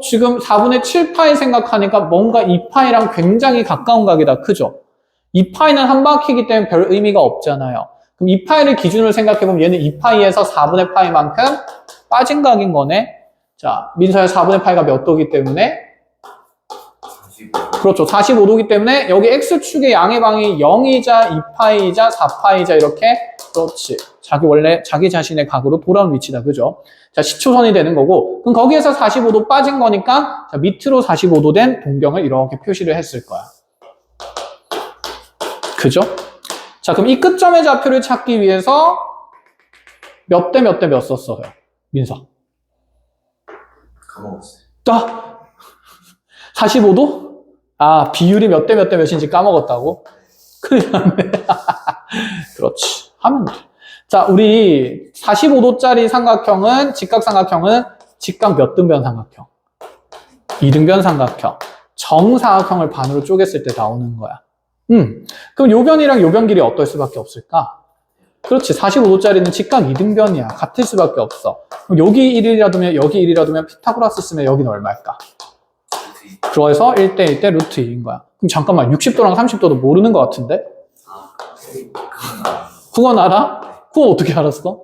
Speaker 1: 지금 4분의 7파이 생각하니까 뭔가 2파이랑 굉장히 가까운 각이다. 크죠? 2파이는 한 바퀴이기 때문에 별 의미가 없잖아요. 그럼 2파이를 기준으로 생각해보면 얘는 2파이에서 4분의 파이만큼 빠진 각인 거네. 자, 민서야 4분의 파이가 몇 도기 때문에?
Speaker 2: 45.
Speaker 1: 그렇죠. 45도기 때문에 여기 X축의 양의 방이 0이자 2파이이자 4파이이자 이렇게 그렇지. 자기 자신의 각으로 돌아온 위치다. 그죠? 자, 시초선이 되는 거고 그럼 거기에서 45도 빠진 거니까 자, 밑으로 45도 된 동경을 이렇게 표시를 했을 거야. 그죠? 자, 그럼 이 끝점의 좌표를 찾기 위해서 몇 대 몇 대 몇 썼어요? 민서.
Speaker 2: 까먹었어요.
Speaker 1: 45도? 비율이 몇 대 몇 대 몇인지 까먹었다고? 큰일 났네. 그렇지. 하면 돼. 자, 우리 45도짜리 삼각형은, 직각삼각형은 직각 몇 등변 삼각형? 2등변 삼각형. 정사각형을 반으로 쪼갰을 때 나오는 거야. 그럼 요 변이랑 요 변 길이 어떨 수밖에 없을까? 그렇지. 45도짜리는 직각 이등변이야. 같을 수밖에 없어. 그럼 여기 1이라 두면 여기 1이라 두면 피타고라스 쓰면 여기는 얼마일까? 그래서 1대 1대 루트 2인 거야. 그럼 잠깐만 60도랑 30도도 모르는 것 같은데? 그건 알아? 그건 어떻게 알았어?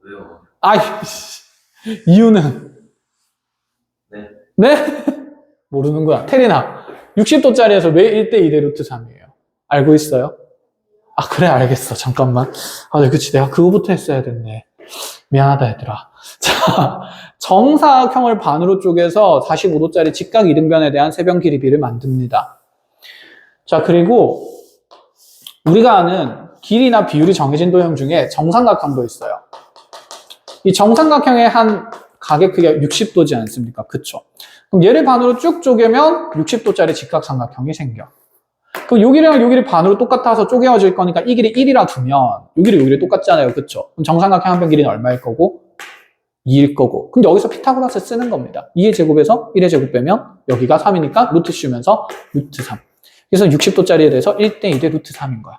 Speaker 2: 왜요?
Speaker 1: 아이 이유는?
Speaker 2: 네.
Speaker 1: 네? 모르는 거야. 테리나 60도짜리에서 왜 1대 2대 루트 3이에요? 알고 있어요? 아 그래 알겠어. 잠깐만. 아 네, 그치 내가 그거부터 했어야 됐네. 미안하다 얘들아. 자, 정사각형을 반으로 쪼개서 45도짜리 직각 이등변에 대한 세변 길이비를 만듭니다. 자, 그리고 우리가 아는 길이나 비율이 정해진 도형 중에 정삼각형도 있어요. 이 정삼각형의 한 가계 크기가 60도지 않습니까? 그쵸? 그럼 얘를 반으로 쭉 쪼개면 60도짜리 직각삼각형이 생겨. 그럼 여기랑 여기를 반으로 똑같아서 쪼개어질 거니까 이 길이 1이라 두면 여기를 여기를 똑같잖아요. 그쵸? 그럼 정삼각형 한 변 길이는 얼마일 거고? 2일 거고. 근데 여기서 피타고라스 쓰는 겁니다. 2의 제곱에서 1의 제곱 빼면 여기가 3이니까 루트 씌우면서 루트 3. 그래서 60도짜리에 대해서 1대 2대 루트 3인 거야.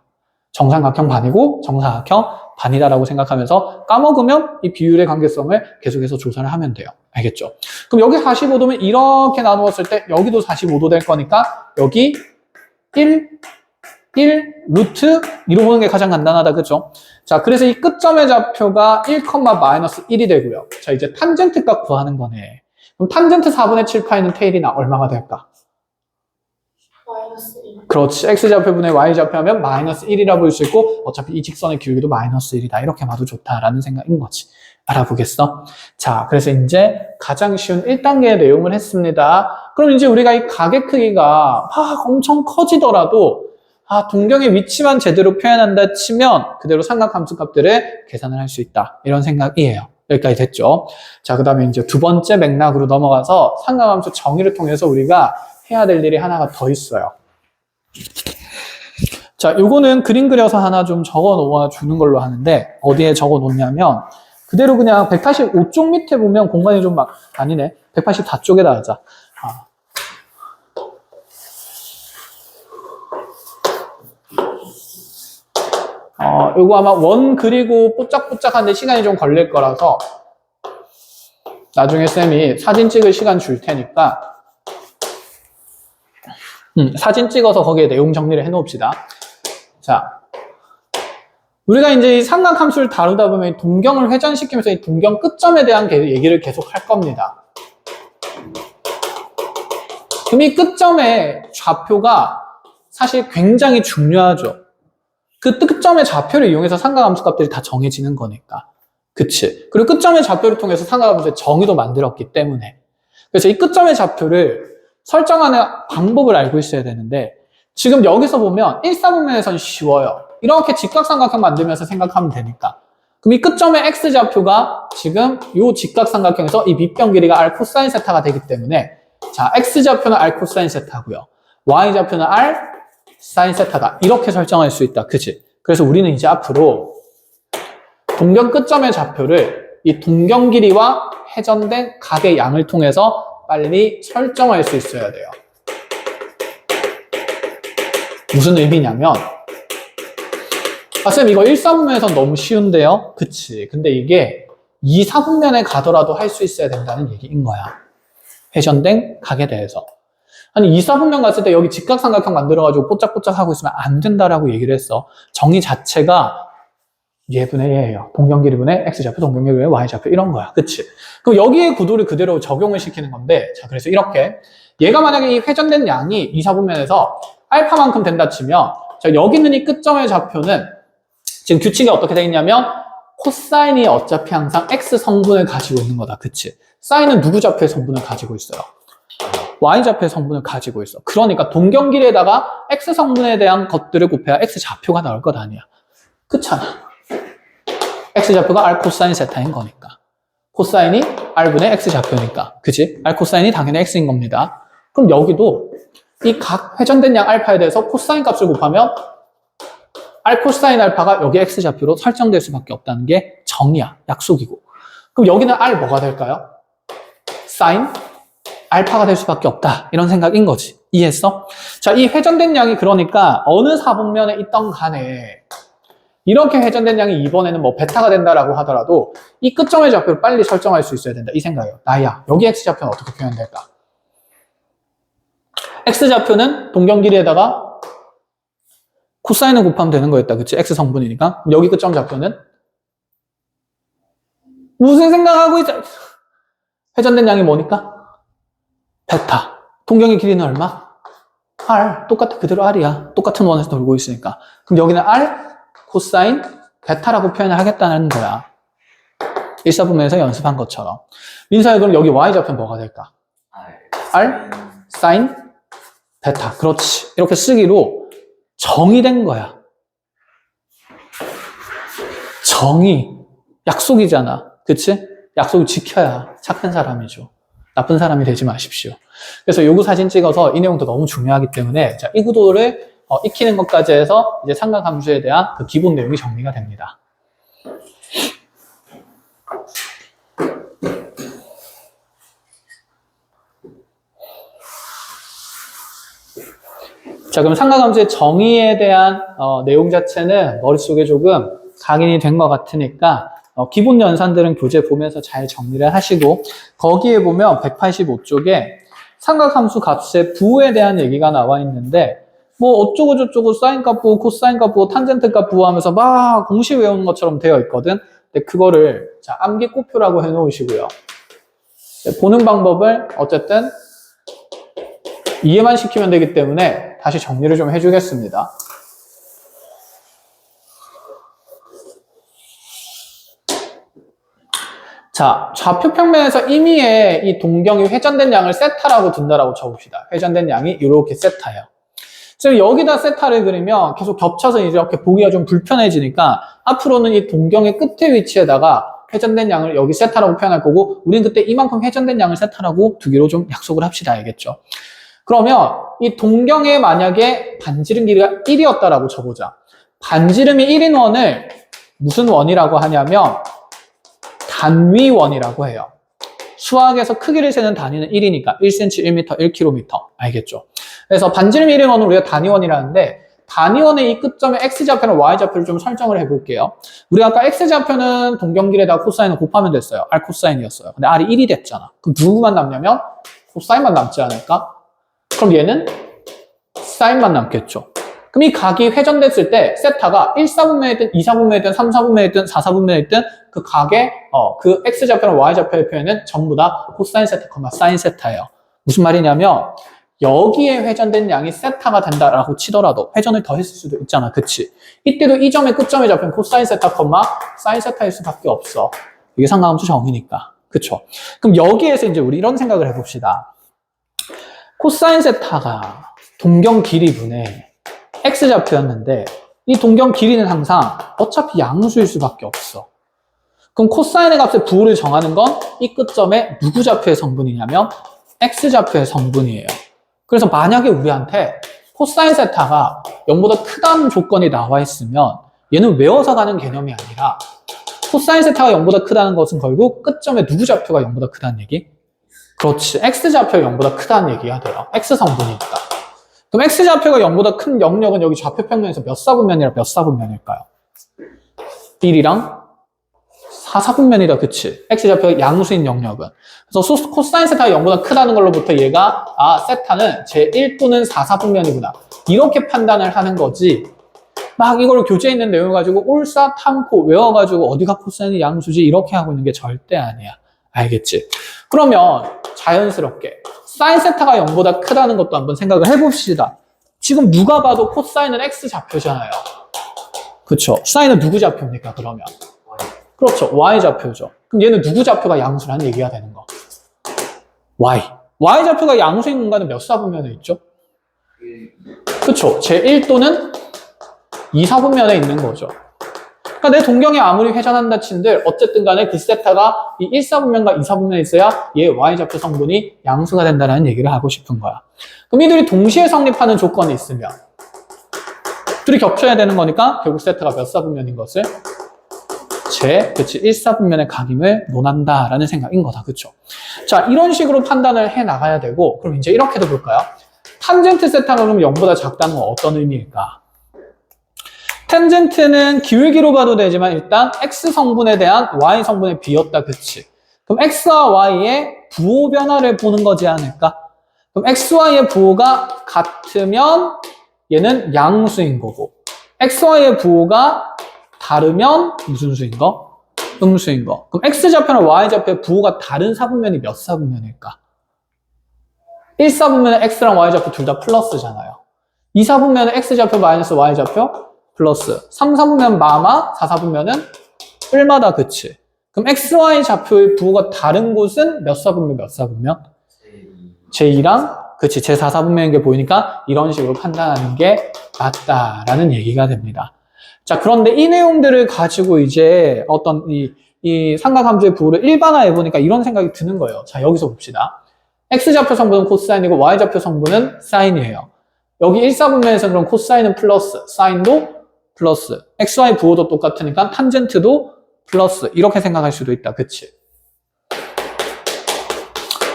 Speaker 1: 정삼각형 반이고 정사각형 반이다라고 생각하면서 까먹으면 이 비율의 관계성을 계속해서 조사를 하면 돼요. 알겠죠? 그럼 여기 45도면 이렇게 나누었을 때 여기도 45도 될 거니까 여기 1 루트 2로 보는 게 가장 간단하다. 그죠? 자, 그래서 이 끝점의 좌표가 1, 마이너스 1이 되고요. 자, 이제 탄젠트 값 구하는 거네. 그럼 탄젠트 4분의 7파이는 테일이나 얼마가 될까?
Speaker 3: 마이너스 1.
Speaker 1: 그렇지. x좌표분의 y좌표하면 마이너스 1이라 볼 수 있고 어차피 이 직선의 기울기도 마이너스 1이다. 이렇게 봐도 좋다라는 생각인 거지. 알아보겠어? 자, 그래서 이제 가장 쉬운 1단계의 내용을 했습니다. 그럼 이제 우리가 이 가계 크기가 막 엄청 커지더라도 동경의 위치만 제대로 표현한다 치면 그대로 삼각함수 값들을 계산을 할 수 있다. 이런 생각이에요. 여기까지 됐죠? 자, 그 다음에 이제 두 번째 맥락으로 넘어가서 삼각함수 정의를 통해서 우리가 해야 될 일이 하나가 더 있어요. 자, 요거는 그림 그려서 하나 좀 적어 놓아 주는 걸로 하는데 어디에 적어 놓냐면 그대로 그냥 185쪽 밑에 보면 공간이 좀 아니네. 184쪽에다 하자. 요거 아마 원 그리고 뽀짝뽀짝한데 시간이 좀 걸릴 거라서 나중에 쌤이 사진 찍을 시간 줄 테니까 사진 찍어서 거기에 내용 정리를 해 놓읍시다. 자, 우리가 이제 이 삼각함수를 다루다 보면 동경을 회전시키면서 이 동경 끝점에 대한 얘기를 계속 할 겁니다. 그럼 이 끝점의 좌표가 사실 굉장히 중요하죠. 그 끝점의 좌표를 이용해서 삼각함수 값들이 다 정해지는 거니까. 그치? 그리고 끝점의 좌표를 통해서 삼각함수의 정의도 만들었기 때문에. 그래서 이 끝점의 좌표를 설정하는 방법을 알고 있어야 되는데 지금 여기서 보면 1사분면에선 쉬워요. 이렇게 직각삼각형 만들면서 생각하면 되니까. 그럼 이 끝점의 x좌표가 지금 이 직각삼각형에서 이 밑변 길이가 r 코사인 세타가 되기 때문에 자, x좌표는 r 코사인 세타고요. y좌표는 r 사인 세타다. 이렇게 설정할 수 있다. 그치? 그래서 우리는 이제 앞으로 동경 끝점의 좌표를 이 동경 길이와 회전된 각의 양을 통해서 빨리 설정할 수 있어야 돼요. 무슨 의미냐면 쌤 이거 1사분면에선 너무 쉬운데요? 그치. 근데 이게 2사분면에 가더라도 할 수 있어야 된다는 얘기인 거야. 회전된 각에 대해서. 아니 2사분면 갔을 때 여기 직각삼각형 만들어가지고 뽀짝뽀짝 하고 있으면 안 된다라고 얘기를 했어. 정의 자체가 얘분의 얘예요. 동경길이분의 x좌표, 동경길이분의 y좌표 이런 거야. 그치? 그럼 여기에 구도를 그대로 적용을 시키는 건데 자 그래서 이렇게 얘가 만약에 이 회전된 양이 2사분면에서 알파만큼 된다 치면 자 여기 있는 이 끝점의 좌표는 지금 규칙이 어떻게 되어 있냐면 코사인이 어차피 항상 x 성분을 가지고 있는 거다. 그치? 사인은 누구 좌표의 성분을 가지고 있어요? y좌표의 성분을 가지고 있어. 그러니까 동경길에다가 x 성분에 대한 것들을 곱해야 x 좌표가 나올 것 아니야. 그렇잖아. x좌표가 r 코사인 세타인 거니까. 코사인이 r분의 x좌표니까. 그치? r 코사인이 당연히 x인 겁니다. 그럼 여기도 이 각 회전된 양 알파에 대해서 코사인 값을 곱하면 r 코사인 알파가 여기 x좌표로 설정될 수밖에 없다는 게 정의야. 약속이고. 그럼 여기는 r 뭐가 될까요? 사인 알파가 될 수밖에 없다. 이런 생각인 거지. 이해했어? 자, 이 회전된 양이 그러니까 어느 사분면에 있던 간에 이렇게 회전된 양이 이번에는 뭐 베타가 된다라고 하더라도 이 끝점의 좌표를 빨리 설정할 수 있어야 된다. 이 생각이에요. 나야, 여기 x좌표는 어떻게 표현될까? x좌표는 동경 길이에다가 코사인을 곱하면 되는 거였다. 그치? x 성분이니까. 여기 끝점 좌표는 무슨 생각하고 있어? 회전된 양이 뭐니까? 베타. 동경의 길이는 얼마? r. 똑같아. 그대로 r이야. 똑같은 원에서 돌고 있으니까. 그럼 여기는 r 코사인 베타라고 표현을 하겠다는 거야. 일사분면에서 연습한 것처럼. 민서야, 그럼 여기 y좌표는 뭐가 될까? r 사인 베타. 그렇지. 이렇게 쓰기로 정의된 거야. 정의. 약속이잖아. 그치? 약속을 지켜야 착한 사람이죠. 나쁜 사람이 되지 마십시오. 그래서 요구 사진 찍어서 이 내용도 너무 중요하기 때문에 자, 이 구도를 익히는 것까지 해서 이제 삼각함수에 대한 그 기본 내용이 정리가 됩니다. 자, 그럼 삼각함수의 정의에 대한 내용 자체는 머릿속에 조금 각인이 된 것 같으니까 기본 연산들은 교재 보면서 잘 정리를 하시고 거기에 보면 185쪽에 삼각함수 값의 부호에 대한 얘기가 나와 있는데 뭐 어쩌고 저쩌고 사인 값 부호, 코사인 값 부호, 탄젠트 값 부호 하면서 막 공식 외우는 것처럼 되어 있거든. 근데 그거를 자, 암기 꼬표라고 해 놓으시고요. 보는 방법을 어쨌든 이해만 시키면 되기 때문에 다시 정리를 좀 해주겠습니다. 자, 좌표 평면에서 임의의 이 동경이 회전된 양을 세타라고 둔다라고 쳐봅시다. 회전된 양이 이렇게 세타예요. 지금 여기다 세타를 그리면 계속 겹쳐서 이렇게 보기가 좀 불편해지니까 앞으로는 이 동경의 끝에 위치에다가 회전된 양을 여기 세타라고 표현할 거고 우리는 그때 이만큼 회전된 양을 세타라고 두기로 좀 약속을 합시다. 알겠죠? 그러면 이 동경에 만약에 반지름 길이가 1이었다라고 쳐보자. 반지름이 1인 원을 무슨 원이라고 하냐면 단위원이라고 해요. 수학에서 크기를 세는 단위는 1이니까 1cm, 1m, 1km. 알겠죠? 그래서 반지름 1인 원을 우리가 단위원이라는데 단위원의 이 끝점에 x좌표랑 y좌표를 좀 설정을 해볼게요. 우리가 아까 x좌표는 동경길에다가 코사인을 곱하면 됐어요. r 코사인이었어요. 근데 r이 1이 됐잖아. 그럼 누구만 남냐면 코사인만 남지 않을까? 그럼 얘는 사인만 남겠죠. 그럼 이 각이 회전됐을 때 세타가 1사분면이든 2사분면이든 3사분면이든 4사분면이든 그 각의 그 x좌표랑 y좌표의 표현은 전부 다 코사인 세타, 사인 세타예요. 무슨 말이냐면 여기에 회전된 양이 세타가 된다라고 치더라도 회전을 더 했을 수도 있잖아. 그치? 이때도 이 점의 끝점의 좌표는 코사인 세타, 사인 세타일 수밖에 없어. 이게 삼각함수 정의니까. 그쵸? 그럼 여기에서 이제 우리 이런 생각을 해봅시다. 코사인 세타가 동경 길이분의 x좌표였는데 이 동경 길이는 항상 어차피 양수일 수밖에 없어. 그럼 코사인의 값의 부호를 정하는 건 이 끝점에 누구 좌표의 성분이냐면 x좌표의 성분이에요. 그래서 만약에 우리한테 코사인 세타가 0보다 크다는 조건이 나와 있으면 얘는 외워서 가는 개념이 아니라 코사인 세타가 0보다 크다는 것은 결국 끝점에 누구 좌표가 0보다 크다는 얘기? 그렇지. x좌표가 0보다 크다는 얘기가 돼요. x성분이니까. 그럼 x좌표가 0보다 큰 영역은 여기 좌표 평면에서 몇 사분면이라 몇 사분면일까요? 1이랑 4사분면이다. 그치? x좌표가 양수인 영역은. 그래서 코사인 세타가 0보다 크다는 걸로부터 얘가 세타는 제1 또는 4사분면이구나. 이렇게 판단을 하는 거지. 막 이걸 교재에 있는 내용을 가지고 올사탐코 외워가지고 어디가 코사인이 양수지 이렇게 하고 있는 게 절대 아니야. 알겠지? 그러면 자연스럽게 사인 세타가 0보다 크다는 것도 한번 생각을 해봅시다. 지금 누가 봐도 코사인은 x좌표잖아요. 그렇죠? 사인은 누구 좌표입니까? 그러면 그렇죠. y좌표죠. 그럼 얘는 누구 좌표가 양수라는 얘기가 되는 거. y좌표가 양수인 공간은 몇 사분면에 있죠? 그렇죠. 제1 또는 2사분면에 있는 거죠. 그러니까 내 동경이 아무리 회전한다 친들 어쨌든 간에 그 세타가 이 1사분면과 2사분면에 있어야 얘 y좌표 성분이 양수가 된다는 얘기를 하고 싶은 거야. 그럼 이들이 동시에 성립하는 조건이 있으면 둘이 겹쳐야 되는 거니까 결국 세타가 몇 사분면인 것을 그치, 1사분면의 각임을 논한다라는 생각인 거다. 그쵸? 자, 이런 식으로 판단을 해 나가야 되고, 그럼 이제 이렇게도 볼까요? 탄젠트 세타가 그럼 0보다 작다는 건 어떤 의미일까? 탄젠트는 기울기로 봐도 되지만 일단 x 성분에 대한 y 성분의 비였다. 그치? 그럼 x와 y의 부호 변화를 보는 거지 않을까? 그럼 x, y의 부호가 같으면 얘는 양수인 거고, x, y의 부호가 다르면 무슨 수인 거? 음수인 거. 그럼 x좌표랑 y좌표의 부호가 다른 사분면이 몇 사분면일까? 1사분면은 x랑 y좌표 둘 다 플러스잖아요. 2사분면은 x좌표 마이너스 y좌표 플러스. 3사분면 마마, 4사분면은 뿔마다. 그치? 그럼 x, y 좌표의 부호가 다른 곳은 몇 사분면 몇 사분면? 제2랑 그치, 제4사분면인 게 보이니까 이런 식으로 판단하는 게 맞다라는 얘기가 됩니다. 자, 그런데 이 내용들을 가지고 이제 어떤 이 삼각함수의 부호를 일반화해 보니까 이런 생각이 드는 거예요. 자, 여기서 봅시다. x좌표 성분은 코사인이고 y좌표 성분은 사인이에요. 여기 1사분면에서는 그럼 코사인은 플러스, 사인도 플러스, xy 부호도 똑같으니까 탄젠트도 플러스, 이렇게 생각할 수도 있다. 그치?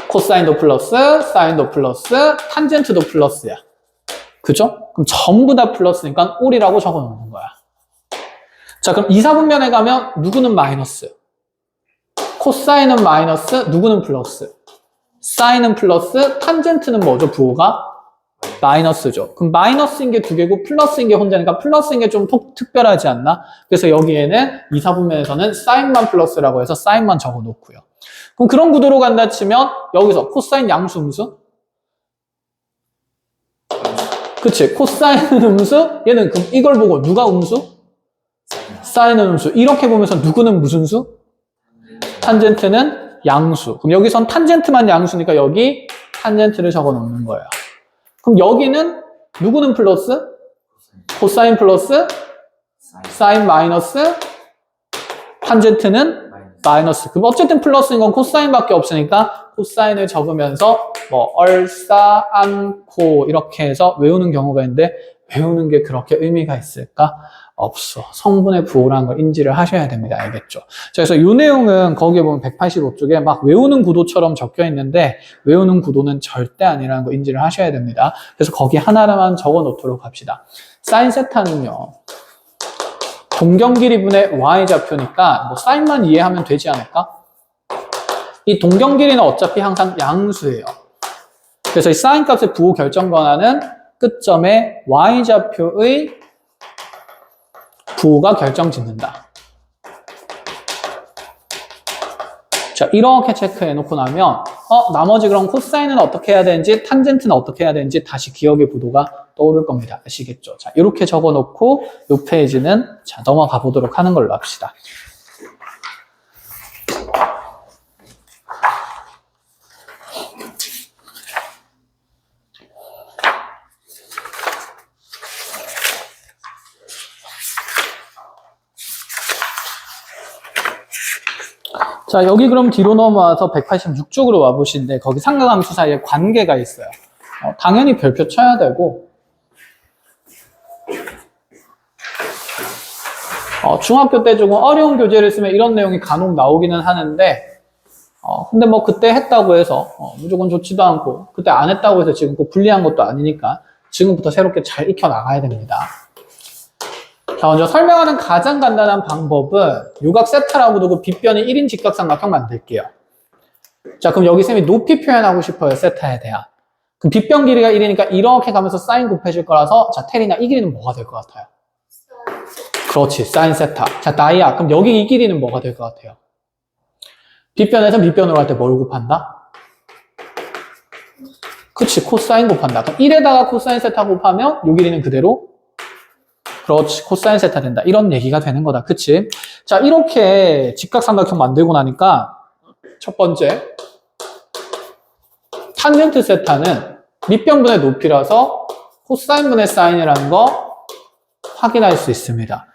Speaker 1: 코사인도 플러스, 사인도 플러스, 탄젠트도 플러스야. 그죠? 그럼 전부 다 플러스니까 올이라고 적어 놓는 거야. 자, 그럼 2사분면에 가면 누구는 마이너스, 코사인은 마이너스, 누구는 플러스, 사인은 플러스, 탄젠트는 뭐죠? 부호가 마이너스죠. 그럼 마이너스인 게 두 개고 플러스인 게 혼자니까 플러스인 게 좀 특별하지 않나? 그래서 여기에는 2사분면에서는 사인만 플러스라고 해서 사인만 적어 놓고요. 그럼 그런 구도로 간다 치면 여기서 코사인 양수 음수? 그치? 코사인은 음수? 얘는 그럼 이걸 보고 누가 음수? 사인은 음수. 이렇게 보면서 누구는 무슨 수? 탄젠트는 양수. 그럼 여기선 탄젠트만 양수니까 여기 탄젠트를 적어 놓는 거예요. 그럼 여기는 누구는 플러스? 코사인 플러스? 사인 마이너스? 탄젠트는 마이너스. 그럼 어쨌든 플러스인 건 코사인밖에 없으니까 코사인을 적으면서 뭐 얼싸, 않고 이렇게 해서 외우는 경우가 있는데 외우는 게 그렇게 의미가 있을까? 없어. 성분의 부호라는 걸 인지를 하셔야 됩니다. 알겠죠? 자, 그래서 이 내용은 거기에 보면 185쪽에 막 외우는 구도처럼 적혀 있는데 외우는 구도는 절대 아니라는 거 인지를 하셔야 됩니다. 그래서 거기 하나만 적어 놓도록 합시다. 사인 세타는요, 동경 길이분의 y좌표니까 뭐 사인만 이해하면 되지 않을까? 이 동경 길이는 어차피 항상 양수예요. 그래서 이 사인 값의 부호 결정 권한은 끝점에 y좌표의 부호가 결정짓는다. 자, 이렇게 체크해 놓고 나면 나머지 그럼 코사인은 어떻게 해야 되는지 탄젠트는 어떻게 해야 되는지 다시 기억의 구도가 떠오를 겁니다. 아시겠죠? 자, 이렇게 적어 놓고 이 페이지는 자, 넘어가 보도록 하는 걸로 합시다. 자, 여기 그럼 뒤로 넘어와서 186쪽으로 와보시는데 거기 삼각함수 사이에 관계가 있어요. 당연히 별표 쳐야 되고 중학교 때 조금 어려운 교재를 쓰면 이런 내용이 간혹 나오기는 하는데 근데 뭐 그때 했다고 해서 무조건 좋지도 않고 그때 안 했다고 해서 지금 꼭 불리한 것도 아니니까 지금부터 새롭게 잘 익혀 나가야 됩니다. 자, 먼저 설명하는 가장 간단한 방법은 요각 세타라고 두고 빗변이 1인 직각삼각형 만들게요. 자, 그럼 여기 쌤이 높이 표현하고 싶어요. 세타에 대한. 그럼 빗변 길이가 1이니까 이렇게 가면서 사인 곱해질 거라서 자, 테리나 이 길이는 뭐가 될 것 같아요? 그렇지, 사인 세타. 자, 나이야. 그럼 여기 이 길이는 뭐가 될 것 같아요? 빗변에서 밑변으로 갈 때 뭘 곱한다? 그치, 코사인 곱한다. 그럼 1에다가 코사인 세타 곱하면 요 길이는 그대로 그렇지, 코사인 세타 된다. 이런 얘기가 되는 거다. 그치? 자, 이렇게 직각삼각형 만들고 나니까 첫 번째 탄젠트 세타는 밑변분의 높이라서 코사인분의 사인이라는 거 확인할 수 있습니다.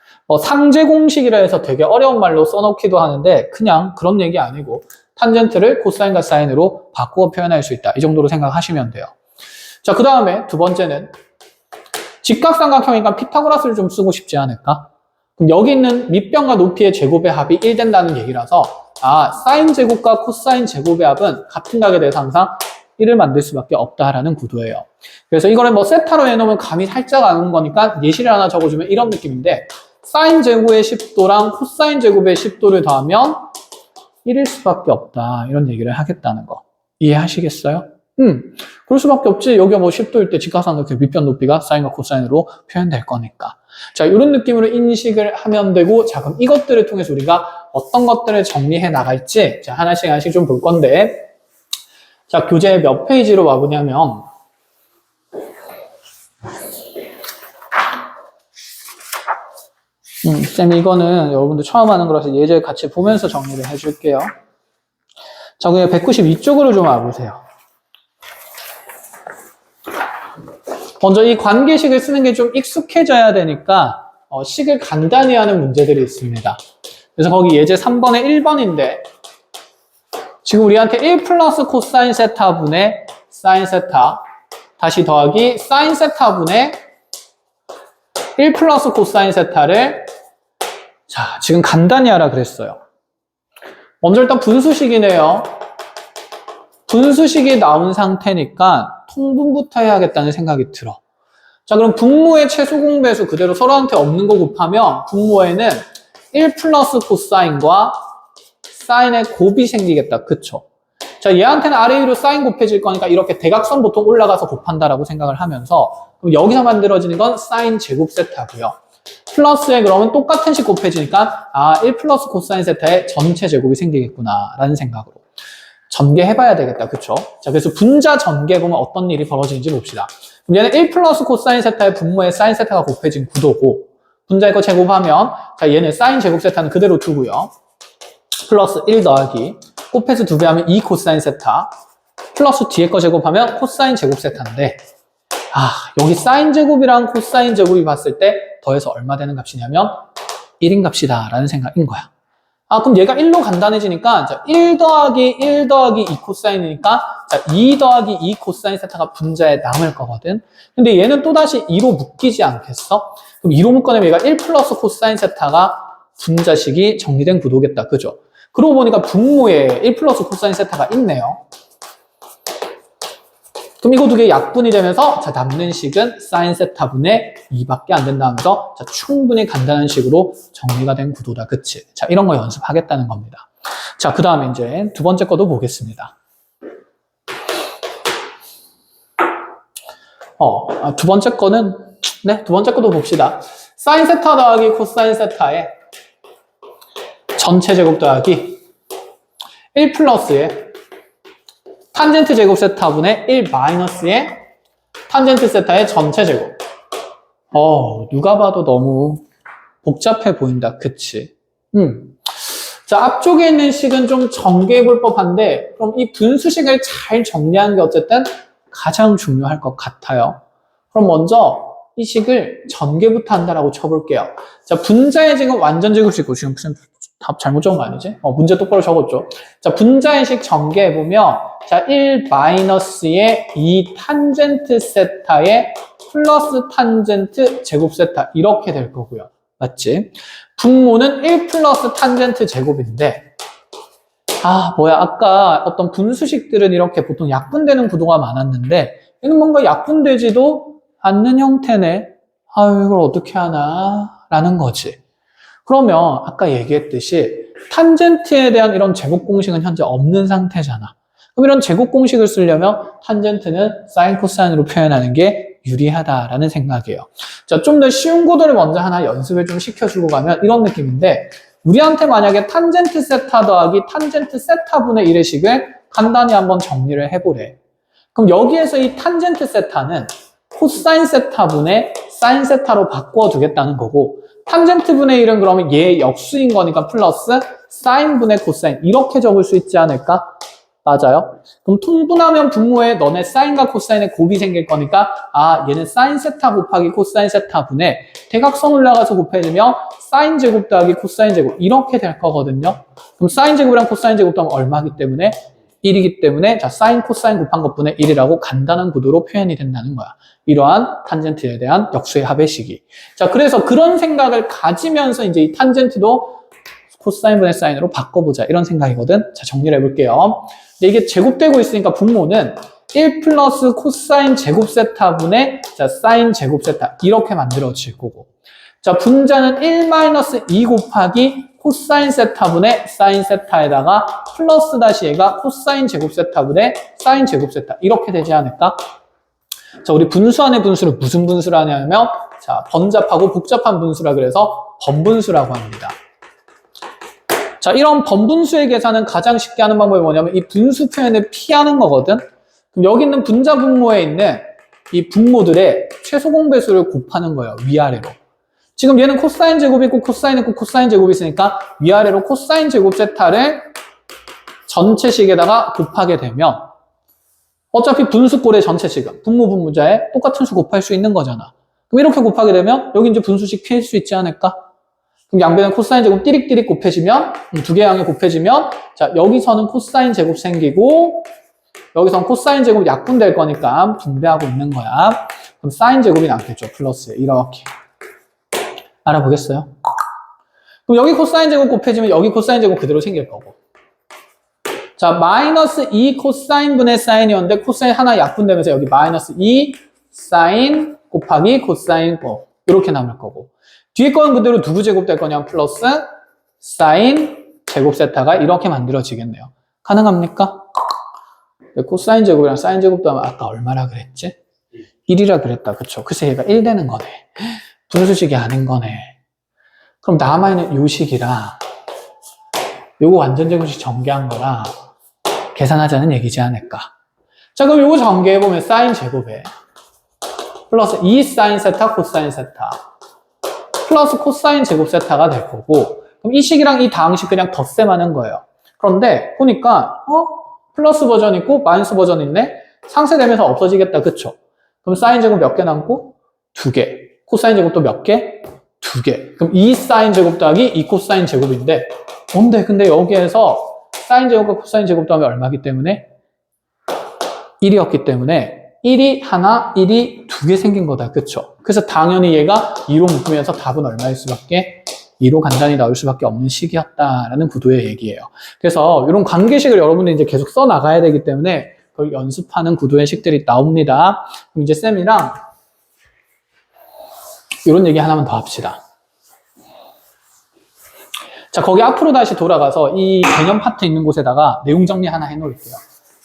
Speaker 1: 상제 공식이라 해서 되게 어려운 말로 써놓기도 하는데 그냥 그런 얘기 아니고 탄젠트를 코사인과 사인으로 바꾸어 표현할 수 있다. 이 정도로 생각하시면 돼요. 자, 그 다음에 두 번째는 직각삼각형이니까 피타고라스를 좀 쓰고 싶지 않을까? 그럼 여기 있는 밑변과 높이의 제곱의 합이 1 된다는 얘기라서 사인 제곱과 코사인 제곱의 합은 같은 각에 대해서 항상 1을 만들 수밖에 없다라는 구도예요. 그래서 이거를 뭐 세타로 해놓으면 감이 살짝 안 오는 거니까 예시를 하나 적어주면 이런 느낌인데 사인 제곱의 10도랑 코사인 제곱의 10도를 더하면 1일 수밖에 없다. 이런 얘기를 하겠다는 거. 이해하시겠어요? 그럴 수밖에 없지. 여기가 뭐 10도일 때 직각삼각형 밑변 높이가 사인과 코사인으로 표현될 거니까. 자, 이런 느낌으로 인식을 하면 되고, 자, 그럼 이것들을 통해서 우리가 어떤 것들을 정리해 나갈지, 자, 하나씩 좀 볼 건데, 자, 교재 몇 페이지로 와보냐면, 쌤, 이거는 여러분들 처음 하는 거라서 예제 같이 보면서 정리를 해줄게요. 자, 그냥 192쪽으로 좀 와보세요. 먼저 이 관계식을 쓰는 게 좀 익숙해져야 되니까 식을 간단히 하는 문제들이 있습니다. 그래서 거기 예제 3번에 1번인데 지금 우리한테 1 플러스 코사인 세타 분의 사인 세타 다시 더하기 사인 세타 분의 1 플러스 코사인 세타를 자, 지금 간단히 하라 그랬어요. 먼저 일단 분수식이네요. 분수식이 나온 상태니까 통분부터 해야겠다는 생각이 들어. 자, 그럼 분모의 최소 공배수 그대로 서로한테 없는 거 곱하면 분모에는 1 플러스 코사인과 사인의 곱이 생기겠다. 그쵸? 자, 얘한테는 아래 위로 사인 곱해질 거니까 이렇게 대각선 보통 올라가서 곱한다라고 생각을 하면서 그럼 여기서 만들어지는 건 사인 제곱 세타고요. 플러스에 그러면 똑같은 식 곱해지니까 1 플러스 코사인 세타의 전체 제곱이 생기겠구나 라는 생각으로 전개해봐야 되겠다. 그쵸? 자, 그래서 분자 전개 보면 어떤 일이 벌어지는지 봅시다. 그럼 얘는 1 플러스 코사인 세타의 분모에 사인 세타가 곱해진 구도고 분자의 거 제곱하면 자, 얘는 사인 제곱 세타는 그대로 두고요. 플러스 1 더하기 곱해서 2배 하면 2 코사인 세타 플러스 뒤에 거 제곱하면 코사인 제곱 세타인데 여기 사인 제곱이랑 코사인 제곱이 봤을 때 더해서 얼마 되는 값이냐면 1인 값이다 라는 생각인 거야. 그럼 얘가 1로 간단해지니까 자, 1 더하기 1 더하기 2 코사인이니까 자, 2 더하기 2 코사인 세타가 분자에 남을 거거든. 근데 얘는 또다시 2로 묶이지 않겠어? 그럼 2로 묶어내면 얘가 1 플러스 코사인 세타가 분자식이 정리된 구도겠다. 그죠? 그러고 보니까 분모에 1 플러스 코사인 세타가 있네요. 그럼 이거 두 개 약분이 되면서 자, 남는 식은 사인 세타분의 2밖에 안 된다 하면서 자, 충분히 간단한 식으로 정리가 된 구도다. 그치? 자, 이런 거 연습하겠다는 겁니다. 자, 그 다음에 이제 두 번째 거도 보겠습니다. 두 번째 거는 두 번째 거도 봅시다. 사인 세타 더하기 코사인 세타의 전체 제곱 더하기 1 플러스의 탄젠트 제곱 세타분의 1 마이너스의 탄젠트 세타의 전체 제곱. 누가 봐도 너무 복잡해 보인다. 그치? 자, 앞쪽에 있는 식은 좀 전개해 볼 법한데, 그럼 이 분수식을 잘 정리하는 게 어쨌든 가장 중요할 것 같아요. 그럼 먼저 이 식을 전개부터 한다라고 쳐볼게요. 자, 분자의 지금 완전 제곱식이고, 지금 무슨 답 잘못 적은 거 아니지? 문제 똑바로 적었죠. 자, 분자의 식 전개해보면, 자, 1 마이너스의 2 탄젠트 세타의 플러스 탄젠트 제곱 세타. 이렇게 될 거고요. 맞지? 분모는 1 플러스 탄젠트 제곱인데, 아까 어떤 분수식들은 이렇게 보통 약분되는 구도가 많았는데, 얘는 뭔가 약분되지도 않는 형태네. 이걸 어떻게 하나? 라는 거지. 그러면 아까 얘기했듯이 탄젠트에 대한 이런 제곱 공식은 현재 없는 상태잖아. 그럼 이런 제곱 공식을 쓰려면 탄젠트는 사인 코사인으로 표현하는 게 유리하다라는 생각이에요. 자, 좀 더 쉬운 구도를 먼저 하나 연습을 좀 시켜주고 가면 이런 느낌인데 우리한테 만약에 탄젠트 세타 더하기 탄젠트 세타분의 1의 식을 간단히 한번 정리를 해보래. 그럼 여기에서 이 탄젠트 세타는 코사인 세타분의 사인 세타로 바꿔두겠다는 거고 탄젠트분의 1은 그러면 얘 역수인 거니까 플러스 사인분의 코사인 이렇게 적을 수 있지 않을까? 맞아요. 그럼 통분하면 분모에 너네 사인과 코사인의 곱이 생길 거니까 얘는 사인 세타 곱하기 코사인 세타분의 대각선 올라가서 곱해지면 사인 제곱 더하기 코사인 제곱 이렇게 될 거거든요. 그럼 사인 제곱이랑 코사인 제곱 더하면 얼마기 때문에? 1이기 때문에 자 사인 코사인 곱한 것분의 1이라고 간단한 구도로 표현이 된다는 거야. 이러한 탄젠트에 대한 역수의 합의 시기. 자, 그래서 그런 생각을 가지면서 이제 이 탄젠트도 코사인분의 사인으로 바꿔보자. 이런 생각이거든. 자, 정리를 해볼게요. 근데 이게 제곱되고 있으니까 분모는 1 플러스 코사인 제곱 세타분의 자, 사인 제곱 세타. 이렇게 만들어질 거고. 자, 분자는 1 마이너스 2 곱하기 코사인 세타분의 사인 세타에다가 플러스 다시 얘가 코사인 제곱 세타분의 사인 제곱 세타. 이렇게 되지 않을까? 자, 우리 분수 안의 분수를 무슨 분수라 하냐면, 자, 번잡하고 복잡한 분수라 그래서 번분수라고 합니다. 자, 이런 번분수의 계산은 가장 쉽게 하는 방법이 뭐냐면, 이 분수 표현을 피하는 거거든? 그럼 여기 있는 분자 분모에 있는 이 분모들의 최소 공배수를 곱하는 거예요, 위아래로. 지금 얘는 코사인 제곱이 있고, 코사인 있고, 코사인 제곱이 있으니까, 위아래로 코사인 제곱 세타를 전체식에다가 곱하게 되면, 어차피 분수꼴의 전체식은 분모 분모자에 똑같은 수 곱할 수 있는 거잖아. 그럼 이렇게 곱하게 되면 여기 이제 분수식 피할 수 있지 않을까? 그럼 양변은 코사인 제곱 띠릭띠릭 곱해지면 두 개 양이 곱해지면 자, 여기서는 코사인 제곱 생기고 여기서는 코사인 제곱 약분될 거니까 분배하고 있는 거야. 그럼 사인 제곱이 남겠죠. 플러스 이렇게. 알아보겠어요? 그럼 여기 코사인 제곱 곱해지면 여기 코사인 제곱 그대로 생길 거고. 자, 마이너스 2 코사인분의 사인이었는데 코사인 하나 약분되면서 여기 마이너스 2 사인 곱하기 코사인 이렇게 남을 거고. 뒤에 거는 그대로 누구 제곱 될 거냐면 플러스 사인 제곱 세타가 이렇게 만들어지겠네요. 가능합니까? 코사인 제곱이랑 사인 제곱도 하면 아까 얼마라 그랬지? 1이라 그랬다. 그쵸? 그래서 얘가 1 되는 거네. 분수식이 아닌 거네. 그럼 남아있는 요 식이라 요거 완전 제곱식 전개한 거라 계산하자는 얘기지 않을까. 자, 그럼 요거 전개해보면 사인 제곱에 플러스 2 사인 세타 코사인 세타 플러스 코사인 제곱 세타가 될 거고 그럼 이 식이랑 이 다음식 그냥 덧셈하는 거예요. 그런데 보니까 플러스 버전 있고 마이너스 버전 있네? 상쇄되면서 없어지겠다. 그쵸? 그럼 사인 제곱 몇 개 남고? 2개. 코사인 제곱도 몇 개? 2개. 그럼 2 사인 제곱 더하기 2 코사인 제곱인데 뭔데? 근데 여기에서 사인 제곱과 코사인 제곱도 하면 얼마기 때문에? 1이었기 때문에 1이 하나, 1이 2개 생긴 거다. 그쵸? 그래서 당연히 얘가 2로 묶으면서 답은 얼마일 수밖에? 2로 간단히 나올 수밖에 없는 식이었다라는 구도의 얘기예요. 그래서 이런 관계식을 여러분들이 이제 계속 써 나가야 되기 때문에 그걸 연습하는 구도의 식들이 나옵니다. 그럼 이제 쌤이랑 이런 얘기 하나만 더 합시다. 자, 거기 앞으로 다시 돌아가서 이 개념 파트 있는 곳에다가 내용 정리 하나 해놓을게요.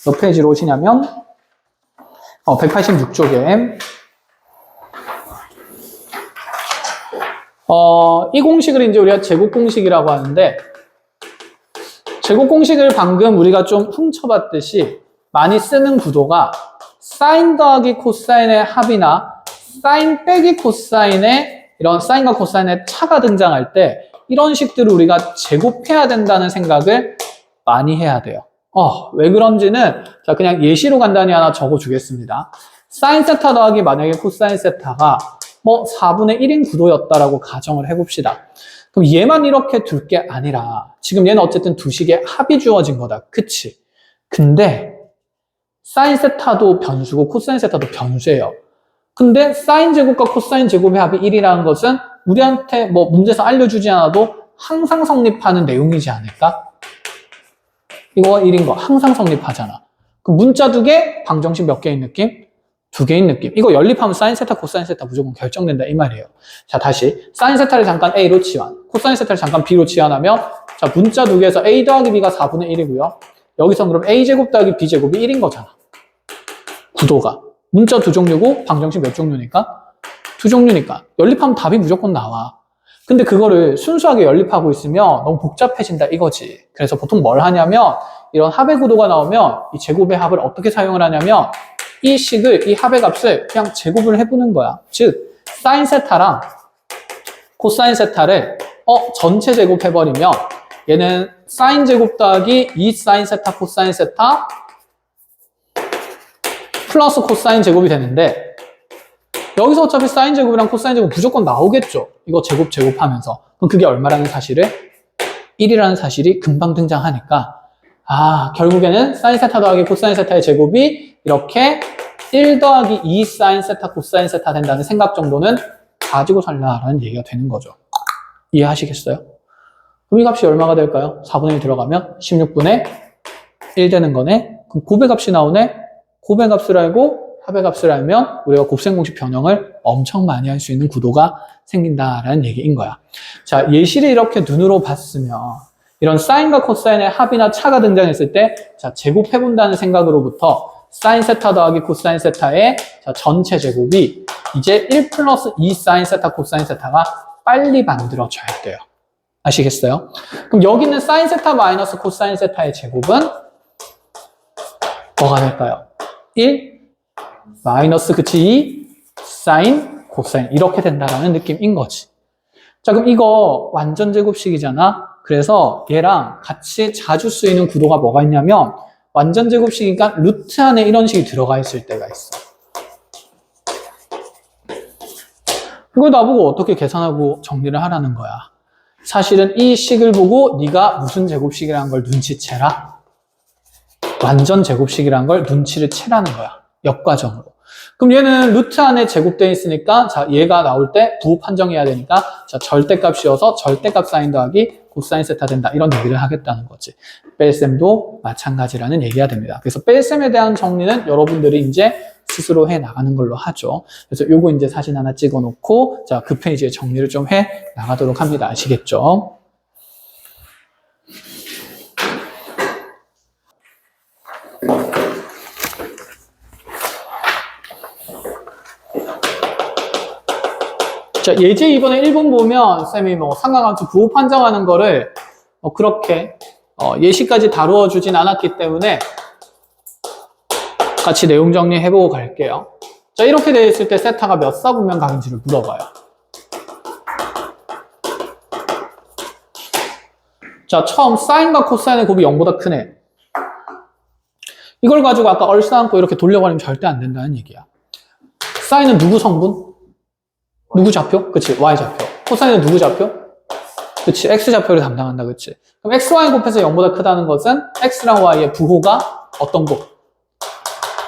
Speaker 1: 몇 페이지로 오시냐면 186쪽에 이 공식을 이제 우리가 제곱 공식이라고 하는데 제곱 공식을 방금 우리가 좀 훔쳐봤듯이 많이 쓰는 구도가 사인 더하기 코사인의 합이나 사인 빼기 코사인의 이런 사인과 코사인의 차가 등장할 때 이런 식들을 우리가 제곱해야 된다는 생각을 많이 해야 돼요. 왜 그런지는 자 그냥 예시로 간단히 하나 적어주겠습니다. 사인 세타 더하기 만약에 코사인 세타가 뭐 4분의 1인 구도였다라고 가정을 해봅시다. 그럼 얘만 이렇게 둘 게 아니라 지금 얘는 어쨌든 두 식의 합이 주어진 거다. 그치? 근데 사인 세타도 변수고 코사인 세타도 변수예요. 근데 사인 제곱과 코사인 제곱의 합이 1이라는 것은 우리한테 뭐 문제에서 알려주지 않아도 항상 성립하는 내용이지 않을까? 이거 1인 거 항상 성립하잖아. 그 문자 두 개, 방정식 몇 개인 느낌? 두 개인 느낌. 이거 연립하면 사인 세타, 코사인 세타 무조건 결정된다 이 말이에요. 자, 다시 사인 세타를 잠깐 A로 치환, 코사인 세타를 잠깐 B로 치환하면 자, 문자 두 개에서 A 더하기 B가 4분의 1이고요. 여기서 그럼 A제곱 더하기 B제곱이 1인 거잖아. 구도가. 문자 두 종류고 방정식 몇 종류니까? 두 종류니까. 연립하면 답이 무조건 나와. 근데 그거를 순수하게 연립하고 있으면 너무 복잡해진다 이거지. 그래서 보통 뭘 하냐면 이런 합의 구도가 나오면 이 제곱의 합을 어떻게 사용을 하냐면 이 식을, 이 합의 값을 그냥 제곱을 해보는 거야. 즉, 사인 세타랑 코사인 세타를 전체 제곱해버리면 얘는 사인 제곱 더하기 2 사인 세타 코사인 세타 플러스 코사인 제곱이 되는데 여기서 어차피 사인 제곱이랑 코사인 제곱 무조건 나오겠죠. 이거 제곱하면서. 그럼 그게 얼마라는 사실을? 1이라는 사실이 금방 등장하니까 결국에는 사인 세타 더하기 코사인 세타의 제곱이 이렇게 1 더하기 2 사인 세타 코사인 세타 된다는 생각 정도는 가지고 살라라는 얘기가 되는 거죠. 이해하시겠어요? 그럼 이 값이 얼마가 될까요? 4분의 1 들어가면 16분의 1 되는 거네. 그럼 곱의 값이 나오네. 곱의 값을 알고 합의 값을 알면 우리가 곱셈 공식 변형을 엄청 많이 할 수 있는 구도가 생긴다라는 얘기인 거야. 자, 예시를 이렇게 눈으로 봤으면 이런 사인과 코사인의 합이나 차가 등장했을 때 자, 제곱해본다는 생각으로부터 사인 세타 더하기 코사인 세타의 자, 전체 제곱이 이제 1 플러스 2 사인 세타 코사인 세타가 빨리 만들어져야 돼요. 아시겠어요? 그럼 여기 있는 사인 세타 마이너스 코사인 세타의 제곱은 뭐가 될까요? 1 마이너스 그치 2 사인 코사인 이렇게 된다라는 느낌인 거지. 자, 그럼 이거 완전 제곱식이잖아. 그래서 얘랑 같이 자주 쓰이는 구도가 뭐가 있냐면 완전 제곱식이니까 루트 안에 이런 식이 들어가 있을 때가 있어. 이걸 나보고 어떻게 계산하고 정리를 하라는 거야. 사실은 이 식을 보고 네가 무슨 제곱식이라는 걸 눈치채라. 완전 제곱식이라는 걸 눈치를 채라는 거야. 역과정으로. 그럼 얘는 루트 안에 제곱되어 있으니까 자 얘가 나올 때 부호 판정해야 되니까 자 절대값이어서 절대값 사인 더하기 코사인 세타 된다. 이런 얘기를 하겠다는 거지. 뺄셈도 마찬가지라는 얘기가 됩니다. 그래서 뺄셈에 대한 정리는 여러분들이 이제 스스로 해 나가는 걸로 하죠. 그래서 요거 이제 사진 하나 찍어 놓고 자 그 페이지에 정리를 좀 해 나가도록 합니다. 아시겠죠? 자, 예제 2번에 1번 보면 쌤이 뭐 상하함수 부호 판정하는 거를 그렇게 예시까지 다루어 주진 않았기 때문에 같이 내용 정리해보고 갈게요. 자, 이렇게 되어 있을 때 세타가 몇 사분면 각인지를 물어봐요. 자, 처음 사인과 코사인의 곱이 0보다 크네. 이걸 가지고 아까 얼싸안고 이렇게 돌려버리면 절대 안 된다는 얘기야. 사인은 누구 성분? 누구 좌표? 그치, Y좌표. 코사인은 누구 좌표? 그치, X좌표를 담당한다, 그치. 그럼 XY 곱해서 0보다 크다는 것은 X랑 Y의 부호가 어떤 곱?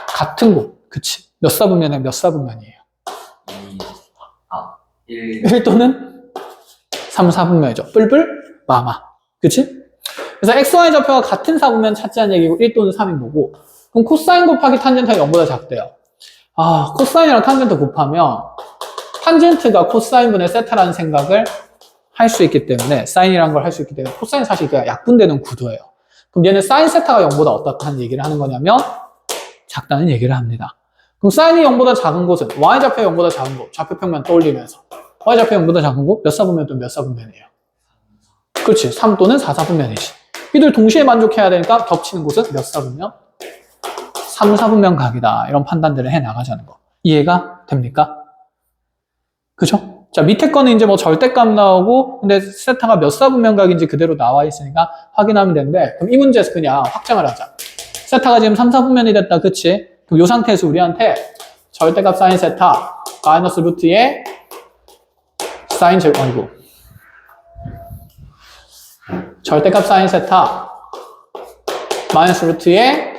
Speaker 1: 같은 곱, 그치. 몇 사분면에 몇 사분면이에요? 1 또는 3, 4분면이죠. 뿔뿔, 마마. 그치? 그래서 XY 좌표가 같은 사분면 찾자는 얘기고 1 또는 3인 거고 그럼 코사인 곱하기 탄젠트가 0보다 작대요. 아, 코사인이랑 탄젠트 곱하면 탄젠트가 코사인분의 세타라는 생각을 할 수 있기 때문에 사인이라는 걸 할 수 있기 때문에 코사인 사실 그냥 약분되는 구도예요. 그럼 얘는 사인 세타가 0보다 어떻다는 얘기를 하는 거냐면 작다는 얘기를 합니다. 그럼 사인이 0보다 작은 곳은 Y좌표 0보다 작은 곳, 좌표평면 떠올리면서 Y좌표 0보다 작은 곳 몇 사분면 또는 몇 사분면이에요? 그렇지, 3 또는 4 사분면이지. 이들 동시에 만족해야 되니까 겹치는 곳은 몇 사분면? 3, 4분면 각이다. 이런 판단들을 해 나가자는 거. 이해가 됩니까? 그죠? 자, 밑에 거는 이제 뭐 절대값 나오고, 근데 세타가 몇 사분면 각인지 그대로 나와 있으니까 확인하면 되는데, 그럼 이 문제에서 그냥 확장을 하자. 세타가 지금 3, 4분면이 됐다. 그치? 그럼 이 상태에서 우리한테 절대값 사인 세타, 마이너스 루트의 사인 제곱, 아이고. 절대값 사인 세타, 마이너스 루트의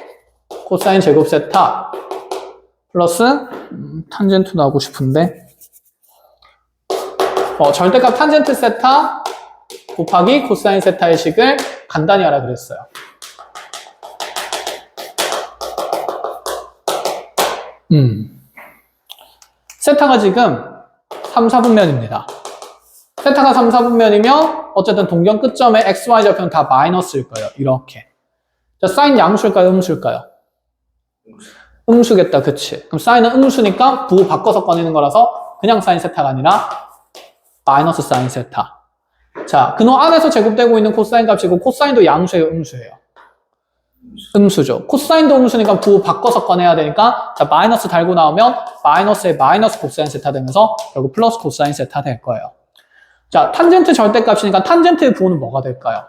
Speaker 1: 코사인 제곱 세타, 플러스, 탄젠트 나오고 싶은데, 절대값 탄젠트 세타 곱하기 코사인 세타의 식을 간단히 하라 그랬어요. 세타가 지금 3, 4분면입니다. 세타가 3, 4분면이면 어쨌든 동경 끝점에 x, y 좌표는 다 마이너스일 거예요. 이렇게. 자, 사인 양수일까요? 음수일까요? 음수겠다. 그치? 그럼 사인은 음수니까 부호 바꿔서 꺼내는 거라서 그냥 사인 세타가 아니라 마이너스 사인 세타. 자, 그놈 안에서 제곱되고 있는 코사인 값이고 코사인도 양수예요, 음수예요? 음수죠. 코사인도 음수니까 부호 바꿔서 꺼내야 되니까 자, 마이너스 달고 나오면 마이너스에 마이너스 코사인 세타 되면서 결국 플러스 코사인 세타 될 거예요. 자, 탄젠트 절대값이니까 탄젠트의 부호는 뭐가 될까요?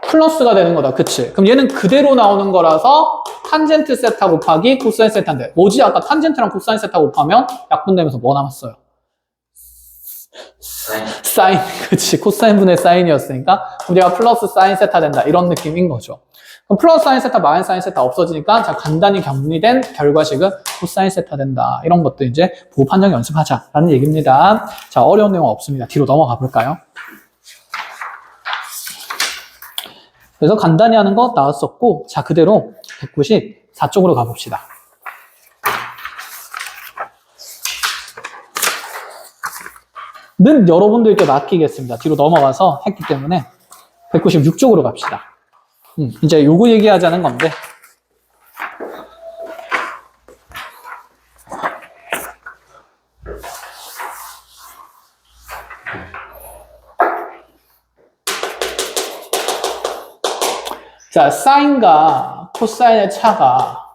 Speaker 1: 플러스가 되는 거다. 그치? 그럼 얘는 그대로 나오는 거라서 탄젠트 세타 곱하기 코사인 세타인데 뭐지? 아까 탄젠트랑 코사인 세타 곱하면 약분되면서 뭐 남았어요? 사인. 그치? 코사인 분의 사인이었으니까 우리가 플러스 사인 세타 된다. 이런 느낌인 거죠. 그럼 플러스 사인 세타, 마이너스 사인 세타 없어지니까 자, 간단히 정리된 결과식은 코사인 세타 된다. 이런 것도 이제 부호 판정 연습하자라는 얘기입니다. 자, 어려운 내용 없습니다. 뒤로 넘어가 볼까요? 그래서 간단히 하는 거 나왔었고, 자, 그대로 194쪽으로 가봅시다. 는 여러분들께 맡기겠습니다. 뒤로 넘어가서 했기 때문에 196쪽으로 갑시다. 이제 요거 얘기하자는 건데, 자, 사인과 코사인의 차가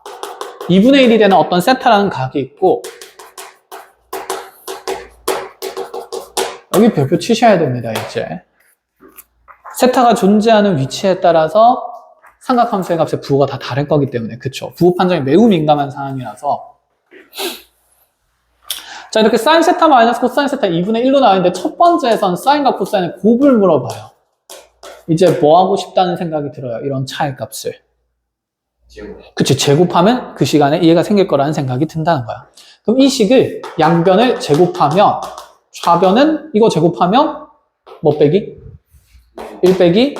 Speaker 1: 2분의 1이 되는 어떤 세타라는 각이 있고, 여기 별표 치셔야 됩니다, 이제. 세타가 존재하는 위치에 따라서 삼각함수의 값의 부호가 다 다를 거기 때문에, 그쵸? 부호 판정이 매우 민감한 상황이라서. 자, 이렇게 사인 세타 마이너스 코사인 세타 2분의 1로 나와있는데, 첫 번째에선 사인과 코사인의 곱을 물어봐요. 이제 뭐 하고 싶다는 생각이 들어요, 이런 차의 값을. 그치, 제곱하면 그 시간에 이해가 생길 거라는 생각이 든다는 거야. 그럼 이 식을 양변을 제곱하면, 좌변은 이거 제곱하면 뭐 빼기? 1 빼기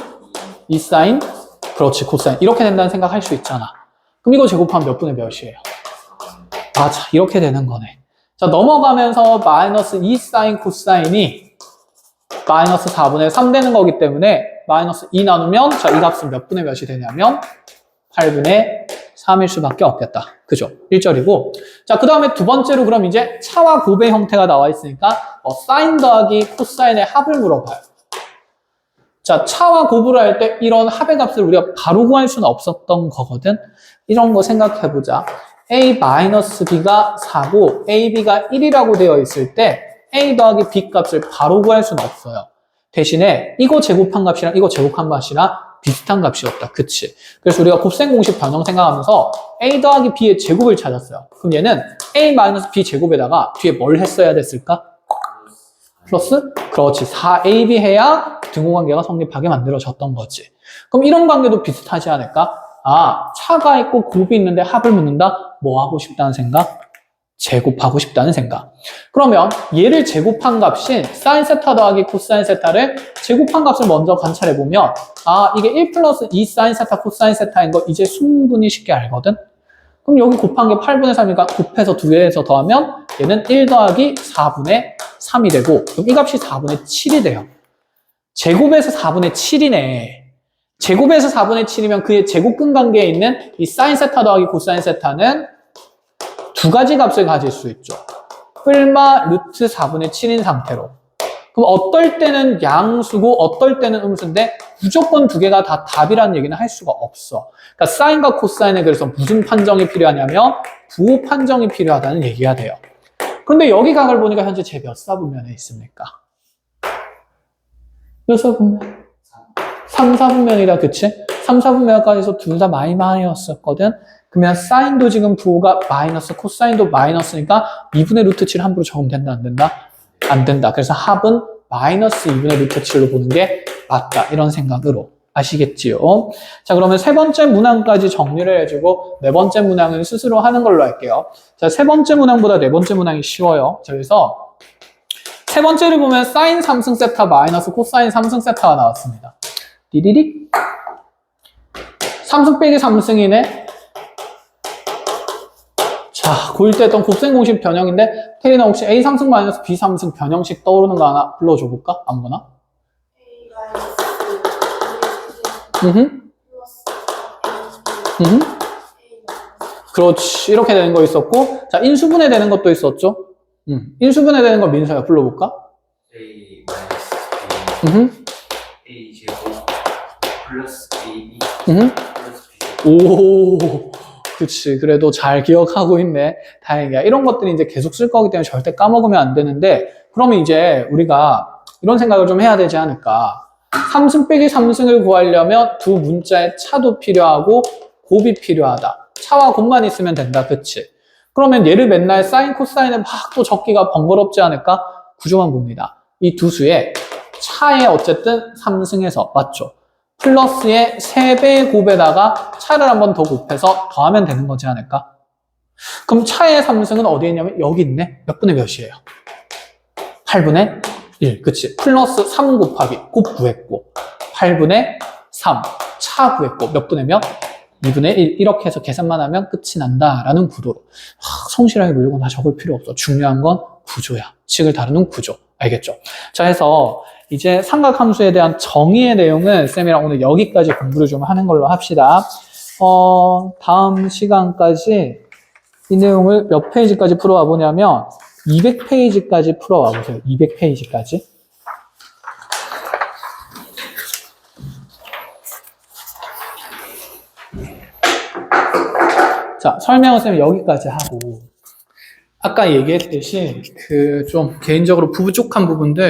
Speaker 1: 2 사인, 그렇지, 코사인. 이렇게 된다는 생각할 수 있잖아. 그럼 이거 제곱하면 몇 분의 몇이에요? 맞아, 이렇게 되는 거네. 자, 넘어가면서 마이너스 2 사인 코사인이 마이너스 4분의 3 되는 거기 때문에 마이너스 2 나누면, 자, 이 값은 몇 분의 몇이 되냐면 8분의 3일 수밖에 없겠다. 그죠? 1절이고. 자, 그 다음에 두 번째로 그럼 이제 차와 곱의 형태가 나와 있으니까 사인 더하기 코사인의 합을 물어봐요. 자, 차와 곱을 할 때 이런 합의 값을 우리가 바로 구할 수는 없었던 거거든. 이런 거 생각해보자. a-b가 4고 ab가 1이라고 되어 있을 때 a 더하기 b 값을 바로 구할 수는 없어요. 대신에 이거 제곱한 값이랑 이거 제곱한 값이랑 비슷한 값이었다. 그치? 그래서 우리가 곱셈 공식 변형 생각하면서 a 더하기 b의 제곱을 찾았어요. 그럼 얘는 a-b 제곱에다가 뒤에 뭘 했어야 됐을까? 플러스? 그렇지. 4ab 해야 등호관계가 성립하게 만들어졌던 거지. 그럼 이런 관계도 비슷하지 않을까? 아, 차가 있고 곱이 있는데 합을 묻는다? 뭐 하고 싶다는 생각? 제곱하고 싶다는 생각. 그러면 얘를 제곱한 값인 사인 세타 더하기 코사인 세타를 제곱한 값을 먼저 관찰해보면, 아, 이게 1 플러스 2 사인 세타 코사인 세타인 거 이제 충분히 쉽게 알거든? 그럼 여기 곱한 게 8분의 3이니까 곱해서 2개에서 더하면 얘는 1 더하기 4분의 3이 되고, 그럼 이 값이 4분의 7이 돼요. 제곱에서 4분의 7이네. 제곱에서 4분의 7이면 그의 제곱근 관계에 있는 이 사인 세타 더하기 코사인 세타는 두 가지 값을 가질 수 있죠. 뿔마 루트 4분의 7인 상태로. 그럼 어떨 때는 양수고 어떨 때는 음수인데 무조건 두 개가 다 답이라는 얘기는 할 수가 없어. 그러니까 사인과 코사인에 그래서 무슨 판정이 필요하냐면 부호 판정이 필요하다는 얘기가 돼요. 그런데 여기 각을 보니까 현재 제 몇 사분면에 있습니까? 몇 사분면? 3, 4분면이다, 그치? 3, 4분면까지서 둘 다 마이너스였거든? 그러면 사인도 지금 부호가 마이너스, 코사인도 마이너스니까 2분의 루트 7 함부로 적으면 된다, 안 된다? 안 된다. 그래서 합은 마이너스 2분의 루트 7로 보는 게 맞다. 이런 생각으로. 아시겠지요? 자, 그러면 세 번째 문항까지 정리를 해주고 네 번째 문항은 스스로 하는 걸로 할게요. 자, 세 번째 문항보다 네 번째 문항이 쉬워요. 자, 그래서 세 번째를 보면 사인 3승 세타 마이너스 코사인 3승 세타가 나왔습니다. 디디릭 3승 빼기 3승이네. 자, 고1 때 했던 곱셈 공식 변형인데 태리나 혹시 A 3승 마이너스 B 3승 변형식 떠오르는 거 하나 불러줘 볼까? 아무거나. 그렇지. 이렇게 되는 거 있었고, 자, 인수분해 되는 것도 있었죠. 인수분해 되는 거 민서야 불러볼까?
Speaker 2: A 마이너스 B A 제곱 플러스 AB 플러스 B
Speaker 1: 오, 그치. 그래도 잘 기억하고 있네. 다행이야. 이런 것들이 이제 계속 쓸 거기 때문에 절대 까먹으면 안 되는데, 그러면 이제 우리가 이런 생각을 좀 해야 되지 않을까. 3승 빼기 3승을 구하려면 두 문자의 차도 필요하고 곱이 필요하다. 차와 곱만 있으면 된다. 그치? 그러면 얘를 맨날 사인, 코사인을 막 또 적기가 번거롭지 않을까? 구조만 봅니다. 이 두 수에 차에 어쨌든 3승에서 맞죠? 플러스의 3배 곱에다가 차를 한 번 더 곱해서 더하면 되는 거지 않을까? 그럼 차의 3승은 어디에 있냐면 여기 있네. 몇 분의 몇이에요? 8분의 1. 그치? 플러스 3 곱하기 곱 구했고 8분의 3. 차 구했고 몇 분의 몇? 2분의 1. 이렇게 해서 계산만 하면 끝이 난다라는 구도로. 성실하게 뭐 이런 건 다 적을 필요 없어. 중요한 건 구조야. 식을 다루는 구조. 알겠죠? 자, 해서 이제 삼각함수에 대한 정의의 내용은 쌤이랑 오늘 여기까지 공부를 좀 하는 걸로 합시다. 다음 시간까지 이 내용을 몇 페이지까지 풀어와 보냐면 200페이지까지 풀어와 보세요. 200페이지까지. 자, 설명은 쌤이 여기까지 하고 아까 얘기했듯이 좀 개인적으로 부족한 부분들